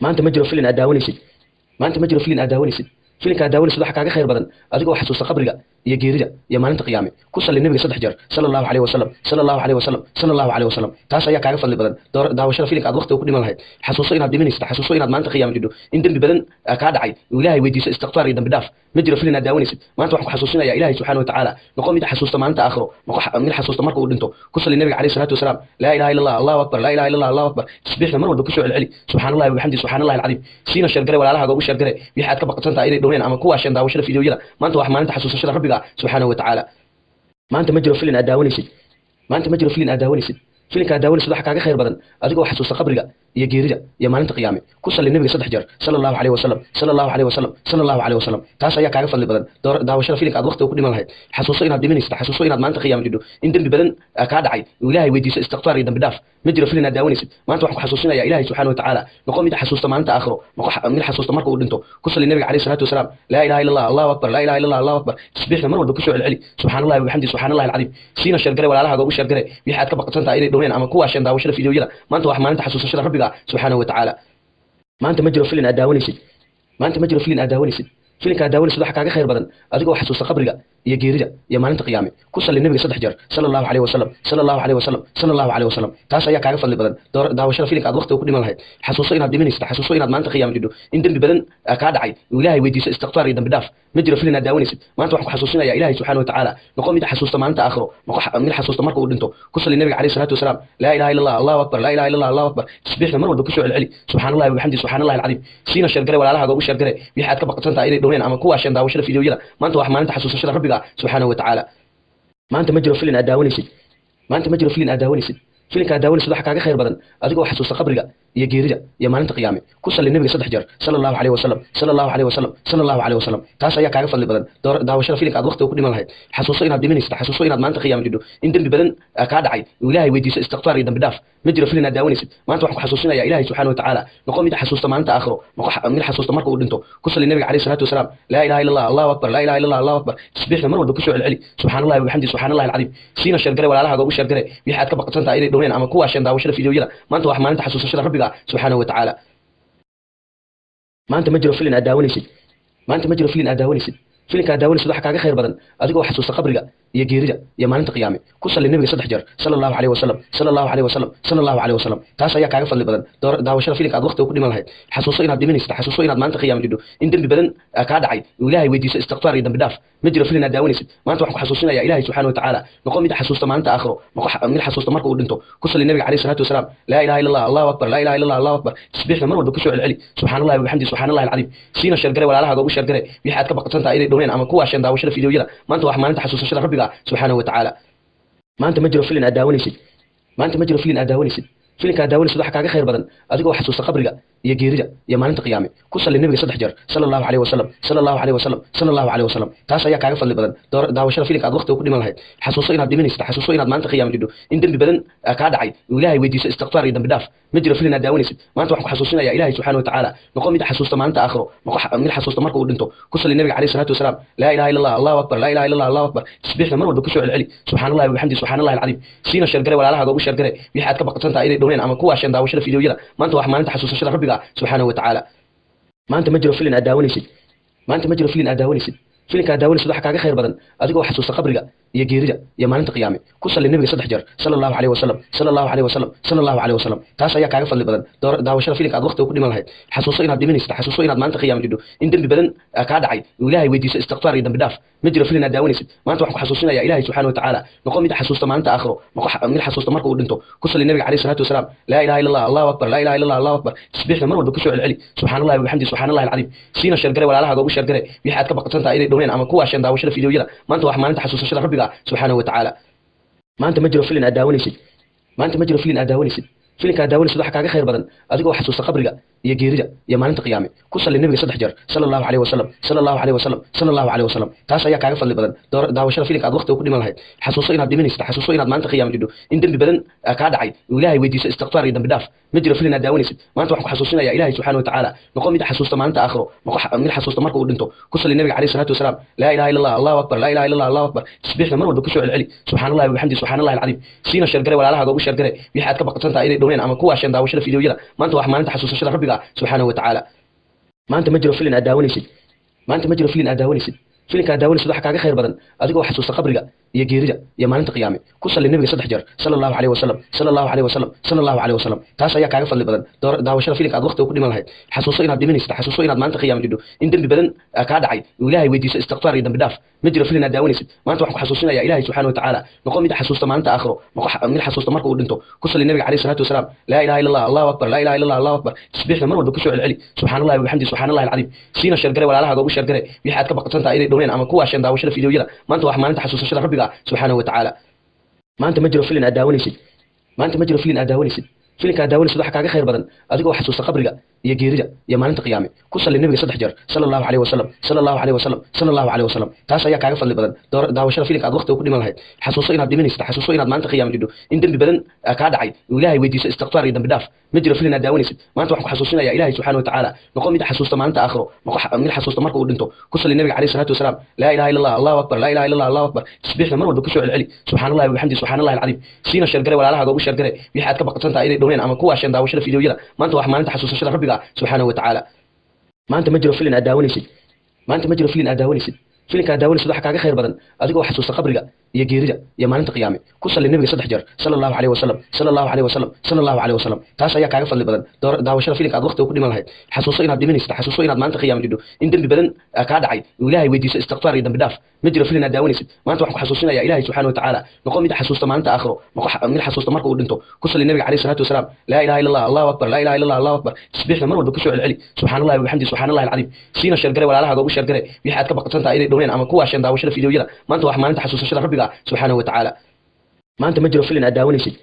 maanta ma jiro filin aad daawanaysid maanta ma jiro filin aad daawanaysid filinka aad daawanaysid waxa kaaga khayr badan adigoo xasuusta qabriga iyo geerida iyo maalinta qiyaame ku salli nabiga 3 jeer sallallahu alayhi wasallam sallallahu alayhi wasallam sallallahu alayhi wasallam taas ayaa kaaga fadli badan daawashada filinka aad waqti ku dhiman lahayd xasuuso inaad dhimanaysid xasuuso inaad maalinta qiyaame jidho in dambi badan ka dhacay ilaahay weydiiso istighfar iyo dambi dhaaf ma jiro filin aad daawanaysid maanta waxaan ku xasuusinayaa ilaahay subhanahu wa ta'ala noqon mid xasuusta maalinta aakhiro mid xasuusta marka uu dhinto ku salli nabiga alayhi salatu wasalam la ilaha illa allah allahu akbar la ilaha illa allah allahu akbar tasbiixna mar walba ku soo celceli subhanallahi wa bihamdihi subhanallahi alazim siina shargare walaalaha ugu shargare wixii aad ka baqatantaa inay dhaween ama kuwa shan daawashada fiidiyoyada maanta wax maalinta xasuusashada rabbiga subhanahu wa ta'ala maanta ma jiro filin aad daawanaysid maanta ma jiro filin aad daawanaysid filinka aad daawanaysid waxa kaaga khayr badan adigoo xasuusta qabriga iyo geerida iyo maalinta qiyaame ku salli nabiga 3 jeer sallallahu alayhi wasallam sallallahu alayhi wasallam sallallahu alayhi wasallam taas ayaa kaaga fadli badan daawashada filinka aad waqti ku dhiman lahayd xasuuso inaad dhimanaysid xasuuso inaad maalinta qiyaame jidho in dambi badan ka dhacay ilaahay weydiiso istighfar iyo dambi dhaaf ma jiro filin aad daawanaysid maanta waxaan ku xasuusinayaa ilaahay subhanahu wa ta'ala noqon mid xasuusta maalinta aakhiro mid xasuusta marka uu dhinto ku salli nabiga alayhi salatu wasalam la ilaha illa allah allahu akbar la ilaha illa allah allahu akbar tasbiixna mar walba ku soo celceli subhanallahi wa bihamdihi subhanallahi alazim siina shargare walaalaha ugu shargare wixii aad ka baqatantaa inay dhaween ama kuwa shan daawashada fiidiyoyada maanta wax maalinta xasuusashada rabbiga subhanahu wa ta'ala maanta ma jiro filin aad daawanaysid maanta ma jiro filin aad daawanaysid filinka aad daawanaysid waxa kaaga khayr badan adigoo xasuusta qabriga iyo geerida iyo maalinta qiyaame ku salli nabiga 3 jeer sallallahu alayhi wasallam sallallahu alayhi wasallam sallallahu alayhi wasallam taas ayaa kaaga fadli badan daawashada filinka aad waqti ku dhiman lahayd xasuuso inaad dhimanaysid xasuuso inaad maalinta qiyaame jidho in dambi badan ka dhacay ilaahay weydiiso istighfar iyo dambi dhaaf ma jiro filin aad daawanaysid maanta waxaan ku xasuusinayaa ilaahay subhanahu wa ta'ala noqon mid xasuusta maalinta aakhiro mid xasuusta marka uu dhinto ku salli nabiga alayhi salatu wasalam la ilaha illa allah allahu akbar la ilaha illa allah allahu akbar tasbiixna mar walba ku soo celceli subhanallahi wa bihamdihi subhanallahi alazim siina shargare walaalaha ugu shargare wixii aad ka baqatantaa inay dhaween ama kuwa shan daawashada fiidiyoyada maanta wax maalinta xasuusashada rabbiga subhanahu wa ta'ala maanta ma jiro filin aad daawanaysid maanta ma jiro filin aad daawanaysid filinka aad daawanaysid waxa kaaga khayr badan adigoo xasuusta qabriga iyo geerida iyo maalinta qiyaame ku salli nabiga 3 jeer sallallahu alayhi wasallam sallallahu alayhi wasallam sallallahu alayhi wasallam taas ayaa kaaga fadli badan daawashada filinka aad waqti ku dhiman lahayd xasuuso inaad dhimanaysid xasuuso inaad maalinta qiyaame jidho in dambi badan ka dhacay ilaahay weydiiso istighfar iyo dambi dhaaf ma jiro filin aad daawanaysid maanta waxaan ku xasuusinayaa ilaahay subhanahu wa ta'ala noqon mid xasuusta maalinta aakhiro mid xasuusta marka uu dhinto ku salli nabiga alayhi salatu wasalam la ilaha illa allah allahu akbar la ilaha illa allah allahu akbar tasbiixna mar walba ku soo celceli subhanallahi wa bihamdihi subhanallahi alazim siina shargare walaalaha ugu shargare wixii aad ka baqatantaa inay dhaween ama kuwa shan daawashada fiidiyoyada maanta wax maalinta xasuusashada rabbiga subhanahu wa ta'ala maanta ma jiro filin aad daawanaysid maanta ma jiro filin aad daawanaysid filinka aad daawanaysid waxa kaaga khayr badan adigoo xasuusta qabriga iyo geerida iyo maalinta qiyaame ku salli nabiga 3 jeer sallallahu alayhi wasallam sallallahu alayhi wasallam sallallahu alayhi wasallam taas ayaa kaaga fadli badan daawashada filinka aad waqti ku dhiman lahayd xasuuso inaad dhimanaysid xasuuso inaad maalinta qiyaame jidho in dambi badan ka dhacay ilaahay weydiiso istighfar iyo dambi dhaaf ma jiro filin aad daawanaysid maanta waxaan ku xasuusinayaa ilaahay subhanahu wa ta'ala noqon mid xasuusta maalinta aakhiro mid xasuusta marka uu dhinto ku salli nabiga alayhi salatu wasalam la ilaha illa allah allahu akbar la ilaha illa allah allahu akbar tasbiixna mar walba ku soo celceli subhanallahi wa bihamdihi subhanallahi alazim siina shargare walaalaha ugu shargare wixii aad ka baqatantaa inay dhaween ama kuwa shan daawashada fiidiyoyada maanta wax maalinta xasuusashada rabbiga subhanahu wa ta'ala maanta ma jiro filin aad daawanaysid maanta ma jiro filin aad daawanaysid filinka aad daawanaysid waxa kaaga khayr badan adigoo xasuusta qabriga iyo geerida iyo maalinta qiyaame ku salli nabiga 3 jeer sallallahu alayhi wasallam sallallahu alayhi wasallam sallallahu alayhi wasallam taas ayaa kaaga fadli badan daawashada filinka aad waqti ku dhiman lahayd xasuuso inaad dhimanaysid xasuuso inaad maalinta qiyaame jidho in dambi badan ka dhacay ilaahay weydiiso istighfar iyo dambi dhaaf ma jiro filin aad daawanaysid maanta waxaan ku xasuusinayaa ilaahay subhanahu wa ta'ala noqon mid xasuusta maalinta aakhiro mid xasuusta marka uu dhinto ku salli nabiga alayhi salatu wasalam la ilaha illa allah allahu akbar la ilaha illa allah allahu akbar tasbiixna mar walba ku soo celceli subhanallahi wa bihamdihi subhanallahi alazim siina shargare walaalaha ugu shargare wixii aad ka baqatantaa inay dhaween ama kuwa shan daawashada fiidiyoyada maanta wax maalinta xasuusashada rabbiga subhanahu wa ta'ala maanta ma jiro filin aad daawanaysid maanta ma jiro filin aad daawanaysid filinka aad daawanaysid waxa kaaga khayr badan adigoo xasuusta qabriga iyo geerida iyo maalinta qiyaame ku salli nabiga 3 jeer sallallahu alayhi wasallam sallallahu alayhi wasallam sallallahu alayhi wasallam taas ayaa kaaga fadli badan daawashada filinka aad waqti ku dhiman lahayd xasuuso inaad dhimanaysid xasuuso inaad maalinta qiyaame jidho in dambi badan ka dhacay ilaahay weydiiso istighfar iyo dambi dhaaf ma jiro filin aad daawanaysid maanta waxaan ku xasuusinayaa ilaahay subhanahu wa ta'ala noqon mid xasuusta maalinta aakhiro mid xasuusta marka uu dhinto ku salli nabiga alayhi salatu wasalam la ilaha illa allah allahu akbar la ilaha illa allah allahu akbar tasbiixna mar walba ku soo celceli subhanallahi wa bihamdihi subhanallahi alazim siina shargare walaalaha ugu shargare wixii aad ka baqatantaa inay dhaween ama kuwa shan daawashada fiidiyoyada maanta wax maalinta xasuusashada rabbiga subhanahu wa ta'ala maanta ma jiro filin aad daawanaysid maanta ma jiro filin aad daawanaysid filinka aad daawanaysid waxa kaaga khayr badan adigoo xasuusta qabriga iyo geerida iyo maalinta qiyaame ku salli nabiga 3 jeer sallallahu alayhi wasallam sallallahu alayhi wasallam sallallahu alayhi wasallam taas ayaa kaaga fadli badan daawashada filinka aad waqti ku dhiman lahayd xasuuso inaad dhimanaysid xasuuso inaad maalinta qiyaame jidho in dambi badan ka dhacay ilaahay weydiiso istighfar iyo dambi dhaaf ma jiro filin aad daawanaysid maanta waxaan ku xasuusinayaa ilaahay subhanahu wa ta'ala noqon mid xasuusta maalinta aakhiro mid xasuusta marka uu dhinto ku salli nabiga alayhi salatu wasalam la ilaha illa allah allahu akbar la ilaha illa allah allahu akbar tasbiixna mar walba ku soo celceli subhanallahi wa bihamdihi subhanallahi alazim siina shargare walaalaha ugu shargare wixii aad ka baqatantaa inay dhaween ama kuwa shan daawashada fiidiyoyada maanta wax maalinta xasuusashada rabbiga rabbiga subxaanahu watacaala maanta ma jiro filin aad daawanaysid maanta ma jiro filin aad daawanaysid filinka aad daawanaysid waxa kaaga khayr badan adigoo xasuusta qabriga iyo geerida iyo maalinta qiyaame ku salli nabiga 3 jeer sallallahu alayhi wasallam sallallahu alayhi wasallam sallallahu alayhi wasallam taas ayaa kaaga fadli badan daawashada filinka aad waqti ku dhiman lahayd xasuuso inaad dhimanaysid xasuuso inaad maalinta qiyaame jidho in dambi badan ka dhacay ilaahay weydiiso istighfar iyo dambi dhaaf ma jiro filin aad daawanaysid maanta waxaan ku xasuusinayaa ilaahay subhanahu wa ta'ala noqon mid xasuusta maalinta aakhiro noqon mid xasuusta marka uu dhinto ku salli nabiga alayhi salatu wasalam la ilaha illa allah allahu akbar la ilaha illa allah allahu akbar tasbiixna mar walba ku soo celceli subhanallahi wa bihamdihi subhanallahi alazim siina sheergare walaalaha ugu sheergare wixii aad ka baqatantaa inay dhaween ama kuwa shan daawashada fiidiyoyada maanta wax maalinta xasuusashada rabbiga subhanahu wa ta'ala maanta ma jiro filin aad daawanaysid maanta ma jiro filin aad daawanaysid filinka aad daawanaysid waxa kaaga khayr badan adigoo xasuusta qabriga iyo geerida iyo maalinta qiyaame ku salli nabiga 3 jeer sallallahu alayhi wasallam sallallahu alayhi wasallam sallallahu alayhi wasallam taas ayaa kaaga fadli badan daawashada filinka aad waqti ku dhiman lahayd xasuuso inaad dhimanaysid xasuuso inaad maalinta qiyaame jidho in dambi badan ka dhacay ilaahay weydiiso istighfar iyo dambi dhaaf ma jiro filin aad daawanaysid maanta waxaan ku xasuusinayaa ilaahay subhanahu wa ta'ala noqon mid xasuusta maalinta aakhiro noqon mid xasuusta marka uu dhinto ku salli nabiga alayhi salatu wasalam la ilaha illa allah allahu akbar la ilaha illa allah allahu akbar tasbiixna mar walba ku soo celceli subhanallahi wa bihamdihi subhanallahi alazim siina sheergare walaalaha ugu sheergare wixii aad ka baqatantaa inay dhaween ama kuwa shan daawashada fiidiyoyada maanta wax maalinta xasuusashada rabbiga subhanahu wa ta'ala maanta ma jiro filin aad daawanaysid maanta ma jiro filin aad daawanaysid filinka aad daawanaysid waxa kaaga khayr badan adigoo xasuusta qabriga iyo geerida iyo maalinta qiyaame ku salli nabiga 3 jeer sallallahu alayhi wasallam sallallahu alayhi wasallam sallallahu alayhi wasallam taas ayaa kaaga fadli badan daawashada filinka aad waqti ku dhiman lahayd xasuuso inaad dhimanaysid xasuuso inaad maalinta qiyaame jidho in dambi badan ka dhacay ilaahay weydiiso istighfar iyo dambi dhaaf ma jiro filin aad daawanaysid maanta waxaan ku xasuusinayaa ilaahay subhanahu wa ta'ala noqon mid xasuusta maalinta aakhiro noqon mid xasuusta marka uu dhinto ku salli nabiga alayhi salatu wasalam la ilaha illa allah allahu akbar la ilaha illa allah allahu akbar tasbiixna mar walba ku soo celceli subhanallahi wa bihamdihi subhanallahi alazim siina sheergare walaalaha ugu sheergare wixii aad ka baqatantaa inay dhaween ama kuwa shan daawashada fiidiyoyada maanta wax maalinta xasuusashada rabbiga subhanahu wa ta'ala maanta ma jiro filin aad daawanaysid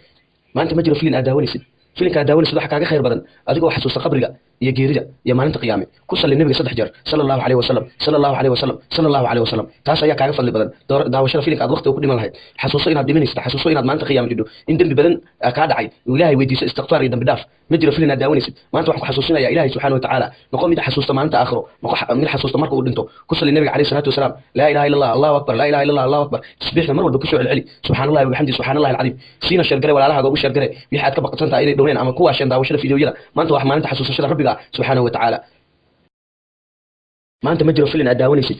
maanta ma jiro filin aad daawanaysid filinka aad daawanaysid waxa kaaga khayr badan adigoo xasuusta qabriga iyo geerida iyo maalinta qiyaame ku salli nabiga 3 jeer sallallahu alayhi wasallam sallallahu alayhi wasallam sallallahu alayhi wasallam taas ayaa kaaga fadli badan daawashada filinka aad waqti ku dhiman lahayd xasuuso inaad dhimanaysid xasuuso inaad maalinta qiyaame jidho in dambi badan ka dhacay ilaahay weydiiso istighfar iyo dambi dhaaf ma jiro filin aad daawanaysid maanta waxaan ku xasuusinayaa ilaahay subhanahu wa ta'ala noqon mid xasuusta maalinta aakhiro noqon mid xasuusta marka uu dhinto ku salli nabiga alayhi salatu wasalam la ilaha illa allah allahu akbar la ilaha illa allah allahu akbar tasbiixna mar walba ku soo celceli subhanallahi wa bihamdihi subhanallahi alazim siina sheergare walaalaha ugu sheergare wixii aad ka baqatantaa inay dhaween ama kuwa shan daawashada fiidiyoyada maanta wax maalinta xasuusashada rabbiga subhanahu wa ta'ala maanta ma jiro filin aad daawanaysid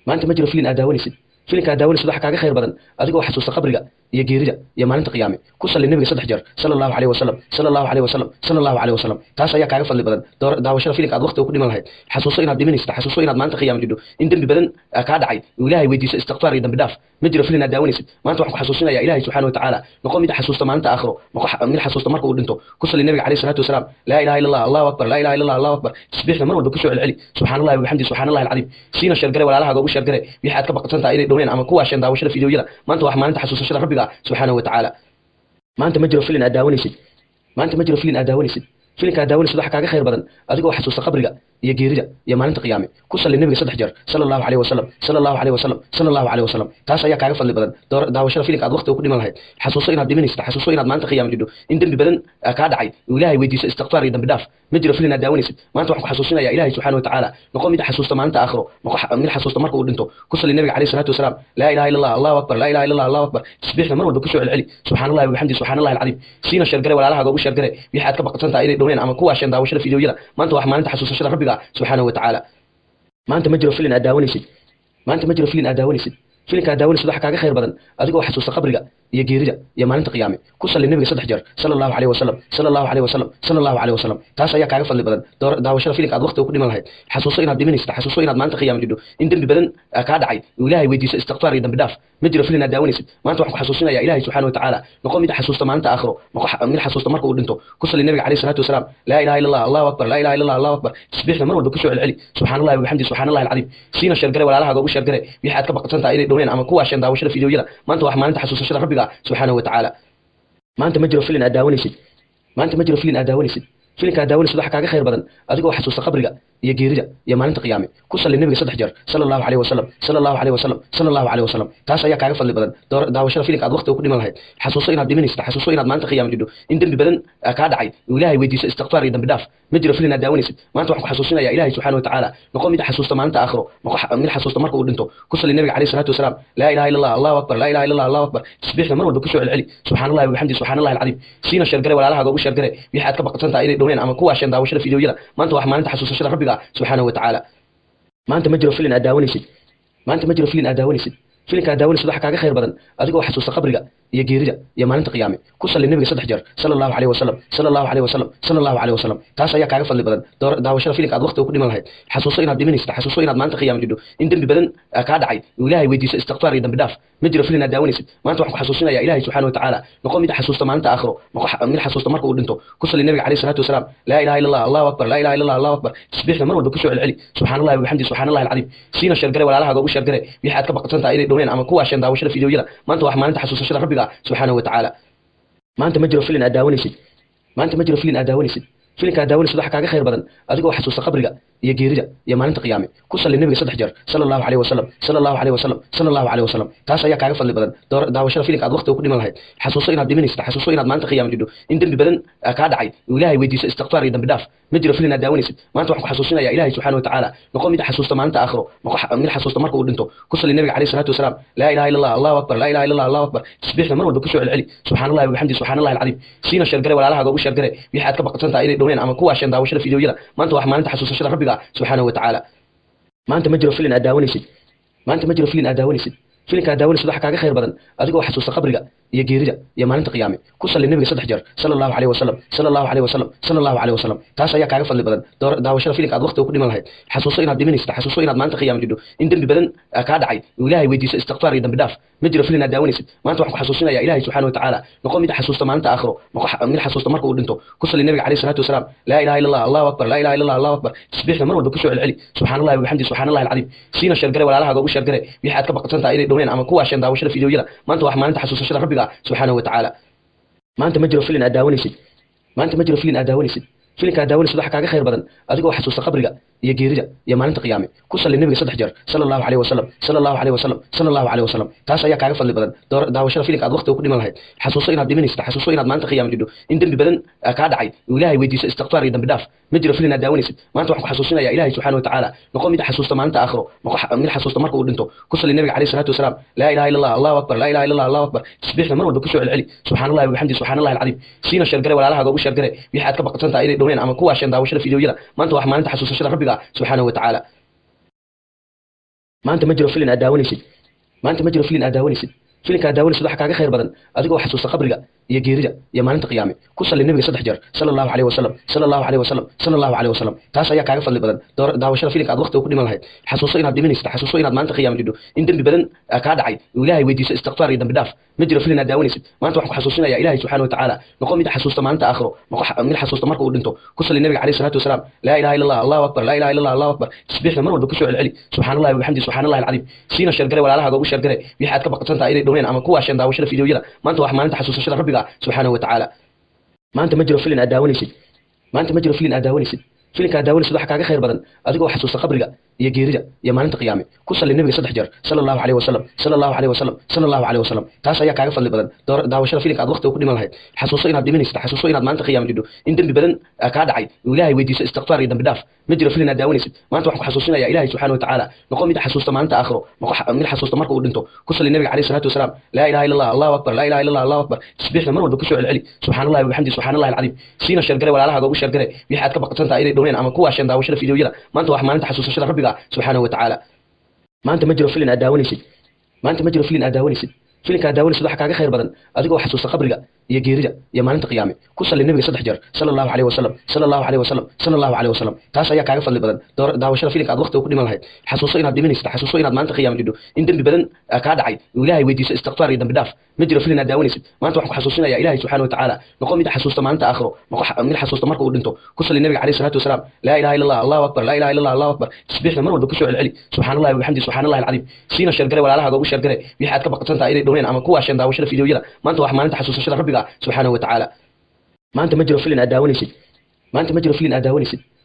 maanta ma jiro filin aad daawanaysid filinka aad daawanaysid waxa kaaga khayr badan adigoo xasuusta qabriga iyo geerida iyo maalinta qiyaame ku salli nabiga 3 jeer sallallahu alayhi wasallam sallallahu alayhi wasallam sallallahu alayhi wasallam taas ayaa kaaga fadli badan daawashada filinka aad waqti ku dhiman lahayd xasuuso inaad dhimanaysid xasuuso inaad maalinta qiyaame jidho in dambi badan ka dhacay ilaahay weydiiso istighfar iyo dambi dhaaf ma jiro filin aad daawanaysid maanta waxaan ku xasuusinayaa ilaahay subhanahu wa ta'ala noqon mid xasuusta maalinta aakhiro noqon mid xasuusta marka uu dhinto ku salli nabiga alayhi salatu wasalam la ilaha illa allah allahu akbar la ilaha illa allah allahu akbar tasbiixna mar walba ku soo celceli subhanallahi wa bihamdihi subhanallahi alazim siina sheergare walaalaha ugu sheergare wixii aad ka baqatantaa inay dhaween ama kuwa shan daawashada fiidiyoyada maanta wax maalinta xasuusashada rabbiga subhanahu wa ta'ala maanta ma jiro filin aad daawanaysid maanta ma jiro filin aad daawanaysid filinka aad daawanaysid waxa kaaga khayr badan adigoo xasuusta qabriga iyo geerida iyo maalinta qiyaame ku salli nabiga 3 jeer sallallahu alayhi wasallam sallallahu alayhi wasallam sallallahu alayhi wasallam taas ayaa kaaga fadli badan daawashada filinka aad waqti ku dhiman lahayd xasuuso inaad dhimanaysid xasuuso inaad maalinta qiyaame jidho in dambi badan ka dhacay ilaahay weydiiso istighfar iyo dambi dhaaf ma jiro filin aad daawanaysid maanta waxaan ku xasuusinayaa ilaahay subhanahu wa ta'ala noqon mid xasuusta maalinta aakhiro noqon mid xasuusta marka uu dhinto ku salli nabiga alayhi salatu wasalam la ilaha illa allah allahu akbar la ilaha illa allah allahu akbar tasbiixna mar walba ku soo celceli subhanallahi wa bihamdihi subhanallahi alazim siina sheergare walaalaha ugu sheergare wixii aad ka baqatantaa inay dhaween ama kuwa shan daawashada fiidiyoyada maanta wax maalinta xasuusashada rabbiga subhanahu wa ta'ala maanta ma jiro filin aad daawanaysid maanta ma jiro filin aad daawanaysid filinka aad daawanaysid waxa kaaga khayr badan adigoo xasuusta qabriga iyo geerida iyo maalinta qiyaame ku salli nabiga 3 jeer sallallahu alayhi wasallam sallallahu alayhi wasallam sallallahu alayhi wasallam taas ayaa kaaga fadli badan daawashada filinka aad waqti ku dhiman lahayd xasuuso inaad dhimanaysid xasuuso inaad maalinta qiyaame jidho in dambi badan ka dhacay ilaahay weydiiso istighfar iyo dambi dhaaf ma jiro filin aad daawanaysid maanta waxaan ku xasuusinayaa ilaahay subhanahu wa ta'ala noqon mid xasuusta maalinta aakhiro noqon mid xasuusta marka uu dhinto ku salli nabiga alayhi salatu wasalam la ilaha illa allah allahu akbar la ilaha illa allah allahu akbar tasbiixna mar walba ku soo celceli subhanallahi wa bihamdihi subhanallahi alazim siina sheergare walaalaha ugu sheergare wixii aad ka baqatantaa inay dhaween ama kuwa shan daawashada fiidiyoyada maanta wax maalinta xasuusashada rabbiga subhanahu wa ta'ala maanta ma jiro filin aad daawanaysid maanta ma jiro filin aad daawanaysid filinka aad daawanaysid waxa kaaga khayr badan adigoo xasuusta qabriga iyo geerida iyo maalinta qiyaame ku salli nabiga 3 jeer sallallahu alayhi wasallam sallallahu alayhi wasallam sallallahu alayhi wasallam taas ayaa kaaga fadli badan daawashada filimka aad waqti ku dhiman lahayd xasuuso inaad dhimanaysid xasuuso inaad maanta qiyaamo jidho in dambi badan ka dhacay ilaahay weydiiso istighfar iyo dambi dhaaf ma jiro filin aad daawanaysid maanta waxaan ku xasuusinayaa ilaahay subhanahu wa ta'ala noqon mid xasuusta maanta aakhiro mid xasuusta marka uu dhinto ku salli nabiga alayhi salatu wasalam la ilaha illa allah allahu akbar la ilaha illa allah allahu akbar tasbiixna mar walba ku soo celceli subhanallahi wa bihamdihi subhanallahi alazim siina sheergare walaalaha ugu sheergare wixii aad ka baqatantaa inay dhowreen ama kuwa shan daawashada fiidiyoyada maanta wax maalinta xasuusashada rabbiga subhanahu wa ta'ala maanta ma jiro filin aad daawanaysid maanta ma jiro filin aad daawanaysid filinka aad daawanaysid waxa kaaga khayr badan adigoo xasuusta qabriga iyo geerida iyo maalinta qiyaame ku salli nabiga 3 jeer sallallahu alayhi wasallam sallallahu alayhi wasallam sallallahu alayhi wasallam taas ayaa kaaga fadli badan daawashada filimka aad waqti ku dhiman lahayd xasuuso inaad dhimanaysid xasuuso inaad maanta qiyaamo jidho in dambi badan ka dhacay ilaahay weydiiso istighfar iyo dambi dhaaf ma jiro filin aad daawanaysid maanta waxaan ku xasuusinayaa ilaahay subhanahu wa ta'ala noqon mid xasuusta maanta aakhiro mid xasuusta marka uu dhinto ku salli nabiga alayhi salatu wasalam la ilaha illa allah allahu akbar la ilaha illa allah allahu akbar tasbiixna mar walba ku soo celceli subhanallahi wa bihamdihi subhanallahi alazim siina sheergare walaalaha ugu sheergare wixii aad ka baqatantaa inay dhowreen ama kuwa shan daawashada fiidiyoyada maanta wax maalinta xasuusashada rabbiga subhanahu wa ta'ala maanta ma jiro filin aad daawanaysid maanta ma jiro filin aad daawanaysid filinka aad daawanaysid waxa kaaga khayr badan adigoo xasuusta qabriga iyo geerida iyo maalinta qiyaame ku salli nabiga 3 jeer sallallahu alayhi wasallam sallallahu alayhi wasallam sallallahu alayhi wasallam taas ayaa kaaga fadli badan daawashada filimka aad waqti ku dhiman lahayd xasuuso inaad dhimanaysid xasuuso inaad maanta qiyaamo jidho in dambi badan ka dhacay ilaahay weydiiso istighfar iyo dambi dhaaf ma jiro filin aad daawanaysid maanta waxaan ku xasuusinayaa ilaahay subhanahu wa ta'ala noqon mid xasuusta maanta aakhiro mid xasuusta marka uu dhinto ku salli nabiga alayhi salatu wasalam la ilaha illa allah allahu akbar la ilaha illa allah allahu akbar tasbiixna mar walba ku soo celceli subhanallahi wa bihamdihi subhanallahi alazim siina sheergare walaalaha ugu sheergare wixii aad ka baqatantaa inay dhowreen ama kuwa shan daawashada fiidiyoyada maanta wax maalinta xasuusashada rabbiga subhanahu wa ta'ala maanta ma jiro filin aad daawanaysid maanta ma jiro filin aad daawanaysid filinka aad daawanaysid waxa kaaga khayr badan adigoo xasuusta qabriga iyo geerida iyo maalinta qiyaame ku salli nabiga 3 jeer sallallahu alayhi wasallam sallallahu alayhi wasallam sallallahu alayhi wasallam taas ayaa kaaga fadli badan daawashada filimka aad waqti ku dhiman lahayd xasuuso inaad dhimanaysid xasuuso inaad maanta qiyaamo jidho in dambi badan ka dhacay ilaahay weydiiso istighfar iyo dambi dhaaf ma jiro filin aad daawanaysid maanta waxaan ku xasuusinayaa ilaahay subhanahu wa ta'ala noqon mid xasuusta maanta aakhiro mid xasuusta marka uu dhinto ku salli nabiga alayhi salatu wasalam la ilaha illa allah allahu akbar la ilaha illa allah allahu akbar tasbiixna mar walba ku soo celceli subhanallahi wa bihamdihi subhanallahi alazim siina sheergare walaalaha ugu sheergare wixii aad ka baqatantaa inay dhowreen ama kuwa shan daawashada fiidiyoyada maanta wax maalinta xasuusashada rabbiga subhanahu wa ta'ala maanta ma jiro filin aad daawanaysid maanta ma jiro filin aad daawanaysid filinka aad daawanaysid waxa kaaga khayr badan adigoo xasuusta qabriga iyo geerida iyo maalinta qiyaame ku salli nabiga 3 jeer sallallahu alayhi wasallam sallallahu alayhi wasallam sallallahu alayhi wasallam taas ayaa kaaga fadli badan daawashada filimka aad waqti ku dhiman lahayd xasuuso inaad dhimanaysid xasuuso inaad maanta qiyaamo jidho in dambi badan ka dhacay ilaahay weydiiso istighfar iyo dambi dhaaf ma jiro filin aad daawanaysid maanta waxaan ku xasuusinayaa ilaahay subhanahu wa ta'ala noqon mid xasuusta maanta aakhiro mid xasuusta marka uu dhinto ku salli nabiga alayhi salatu wasalam la ilaha illa allah allahu akbar la ilaha illa allah allahu akbar tasbiixna mar walba ku soo celceli subhanallahi wa bihamdihi subhanallahi alazim siina sheergare walaalaha ugu sheergare wixii aad ka baqatantaa inay dhowreen ama kuwa shan daawashada fiidiyoyada maanta wax maalinta xasuusashada rabbiga subhanahu wa ta'ala maanta ma jiro filin aad daawanaysid maanta ma jiro filin aad daawanaysid filinka aad daawanaysid waxa kaaga khayr badan adigoo xasuusta qabriga iyo geerida iyo maalinta qiyaame ku salli nabiga 3 jeer sallallahu alayhi wasallam sallallahu alayhi wasallam sallallahu alayhi wasallam taas ayaa kaaga fadli badan daawashada filimka aad waqti ku dhiman lahayd xasuuso inaad dhimanaysid xasuuso inaad maanta qiyaamo jidho in dambi badan ka dhacay ilaahay weydiiso istighfar iyo dambi dhaaf ma jiro filin aad daawanaysid maanta waxaan ku xasuusinayaa ilaahay subhanahu wa ta'ala noqon mid xasuusta maanta aakhiro mid xasuusta marka uu dhinto ku salli nabiga alayhi salatu wasalam la ilaha illa allah allahu akbar la ilaha illa allah allahu akbar tasbiixna mar walba ku soo celceli subhanallahi wa bihamdihi subhanallahi alazim siina sheergare walaalaha ugu sheergare wixii aad ka baqatantaa inay dhowreen ama kuwa shan daawashada fiidiyoyada maanta wax maalinta xasuusashada rabbiga subhanahu wa ta'ala maanta ma jiro filin aad daawanaysid maanta ma jiro filin aad daawanaysid filinka aad daawanaysid waxa kaaga khayr badan adigoo xasuusta qabriga iyo geerida iyo maalinta qiyaame ku salli nabiga 3 jeer sallallahu alayhi wasallam sallallahu alayhi wasallam sallallahu alayhi wasallam taas ayaa kaaga fadli badan daawashada filimka aad waqti ku dhiman lahayd xasuuso inaad dhimanaysid xasuuso inaad maanta qiyaamo jidho in dambi badan ka dhacay ilaahay weydiiso istighfar iyo dambi dhaaf ma jiro filin aad daawanaysid maanta waxaan ku xasuusinayaa ilaahay subhanahu wa ta'ala noqon mid xasuusta maanta aakhiro mid xasuusta marka uu dhinto ku salli nabiga alayhi salatu wasalam la ilaha illa allah allahu akbar la ilaha illa allah allahu akbar tasbiixna mar walba ku soo celceli subhanallahi wa bihamdihi subhanallahi alazim siina sheergare walaalaha ugu sheergare wixii aad ka baqatantaa inay dhowreen ama kuwa shan daawashada fiidiyoyada maanta wax maalinta xasuusashada rabbiga subhanahu wa ta'ala maanta ma jiro filin aad daawanaysid maanta ma jiro filin aad daawanaysid filinka aad daawanaysid waxa kaaga khayr badan adigoo xasuusta qabriga iyo geerida iyo maalinta qiyaame ku salli nabiga 3 jeer sallallahu alayhi wasallam sallallahu alayhi wasallam sallallahu alayhi wasallam taas ayaa kaaga fadli badan daawashada filimka aad waqti ku dhiman lahayd xasuuso inaad dhimanaysid xasuuso inaad maanta qiyaamo jidho in dambi badan ka dhacay ilaahay weydiiso istighfar iyo dambi dhaaf ma jiro filin aad daawanaysid maanta waxaan ku xasuusinayaa ilaahay subhanahu wa ta'ala noqon mid xasuusta maanta aakhiro mid xasuusta marka uu dhinto ku salli nabiga alayhi salatu wasalam la ilaha illa allah allahu akbar la ilaha illa allah allahu akbar tasbiixna mar walba ku soo celceli subhanallahi wa bihamdihi subhanallahi alazim siina sheergare walaalaha ugu sheergare wixii aad ka baqatantaa inay dhowreen ama kuwa shan daawashada fiidiyoyada maanta wax maalinta xasuusashada rabbiga subhanahu wa ta'ala maanta ma jiro filin aad daawanaysid maanta ma jiro filin aad daawanaysid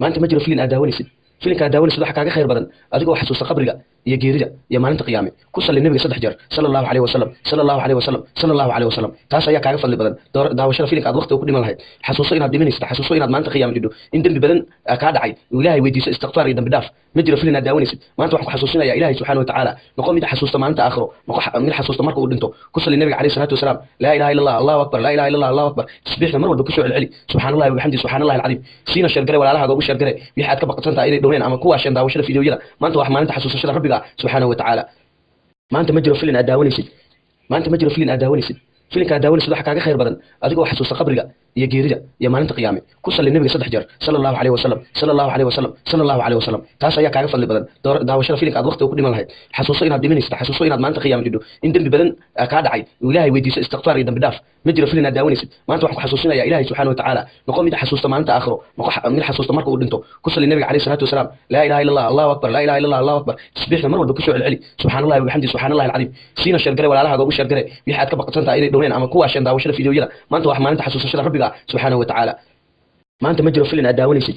maanta ma jiro filin aad daawanaysid filinka aad daawanaysid waxa kaaga khayr badan adigoo xasuusta qabriga iyo geerida iyo maalinta qiyaame ku salli nabiga 3 jeer sallallahu alayhi wasallam sallallahu alayhi wasallam sallallahu alayhi wasallam taas ayaa kaaga fadli badan daawashada filinka aad waqti ku dhiman lahayd xasuuso inaad dhimanaysid xasuuso inaad maalinta qiyaame dhidho in dambi badan ka dhacay ilaahay weydiiso istighfar iyo dambi dhaaf ma jiro filin aad daawanaysid maanta waxaan ku xasuusinayaa ilaahay subhanahu wa ta'ala noqon mid xasuusta maalinta aakhiro noqon mid xasuusta marka uu dhinto ku salli nabiga alayhi salatu wasalam la ilaha illa allah allahu akbar la ilaha illa allah allahu akbar tasbiixna mar walba ku soo celceli subhanallahi wa bihamdihi subhanallahi alazim siina sheergare walaalaha ugu sheergare wixii aad ka baqatantaa inay dhaween ama kuwa shan daawashada fiidiyoyada maanta wax maalinta xasuusashada rabbiga subhanahu wa ta'ala maanta ma jiro filin aad daawanaysid maanta ma jiro filin aad daawanaysid filinka aad daawanaysid waxa kaaga khayr badan adigoo xasuusta qabriga iyo geerida iyo maalinta qiyaame ku salli nabiga 3 jeer sallallahu alayhi wasallam sallallahu alayhi wasallam sallallahu alayhi wasallam taas ayaa kaaga fadli badan daawashada filinka aad waqti ku dhiman lahayd xasuuso inaad dhimanaysid xasuuso inaad maalinta qiyaame jidho in dambi badan ka dhacay ilaahay weydiiso istighfar iyo dambi dhaaf ma jiro filin aad daawanaysid maanta waxaan ku xasuusinayaa ilaahay subhanahu wa ta'ala noqon mid xasuusta maalinta aakhiro mid xasuusta marka uu dhinto ku salli nabiga alayhi salatu wasalam la ilaha illa allah allahu akbar la ilaha illa allah allahu akbar tasbiixna mar walba ku soo celceli subhanallahi wa bihamdihi subhanallahi alazim siina shargare walaalaha ugu shargare wixii aad ka baqatantaa inay dhaween ama kuwa shan daawashada fiidiyoyada maanta wax maalinta xasuusashada rabbiga subhanahu wa ta'ala maanta ma jiro filin aad daawanaysid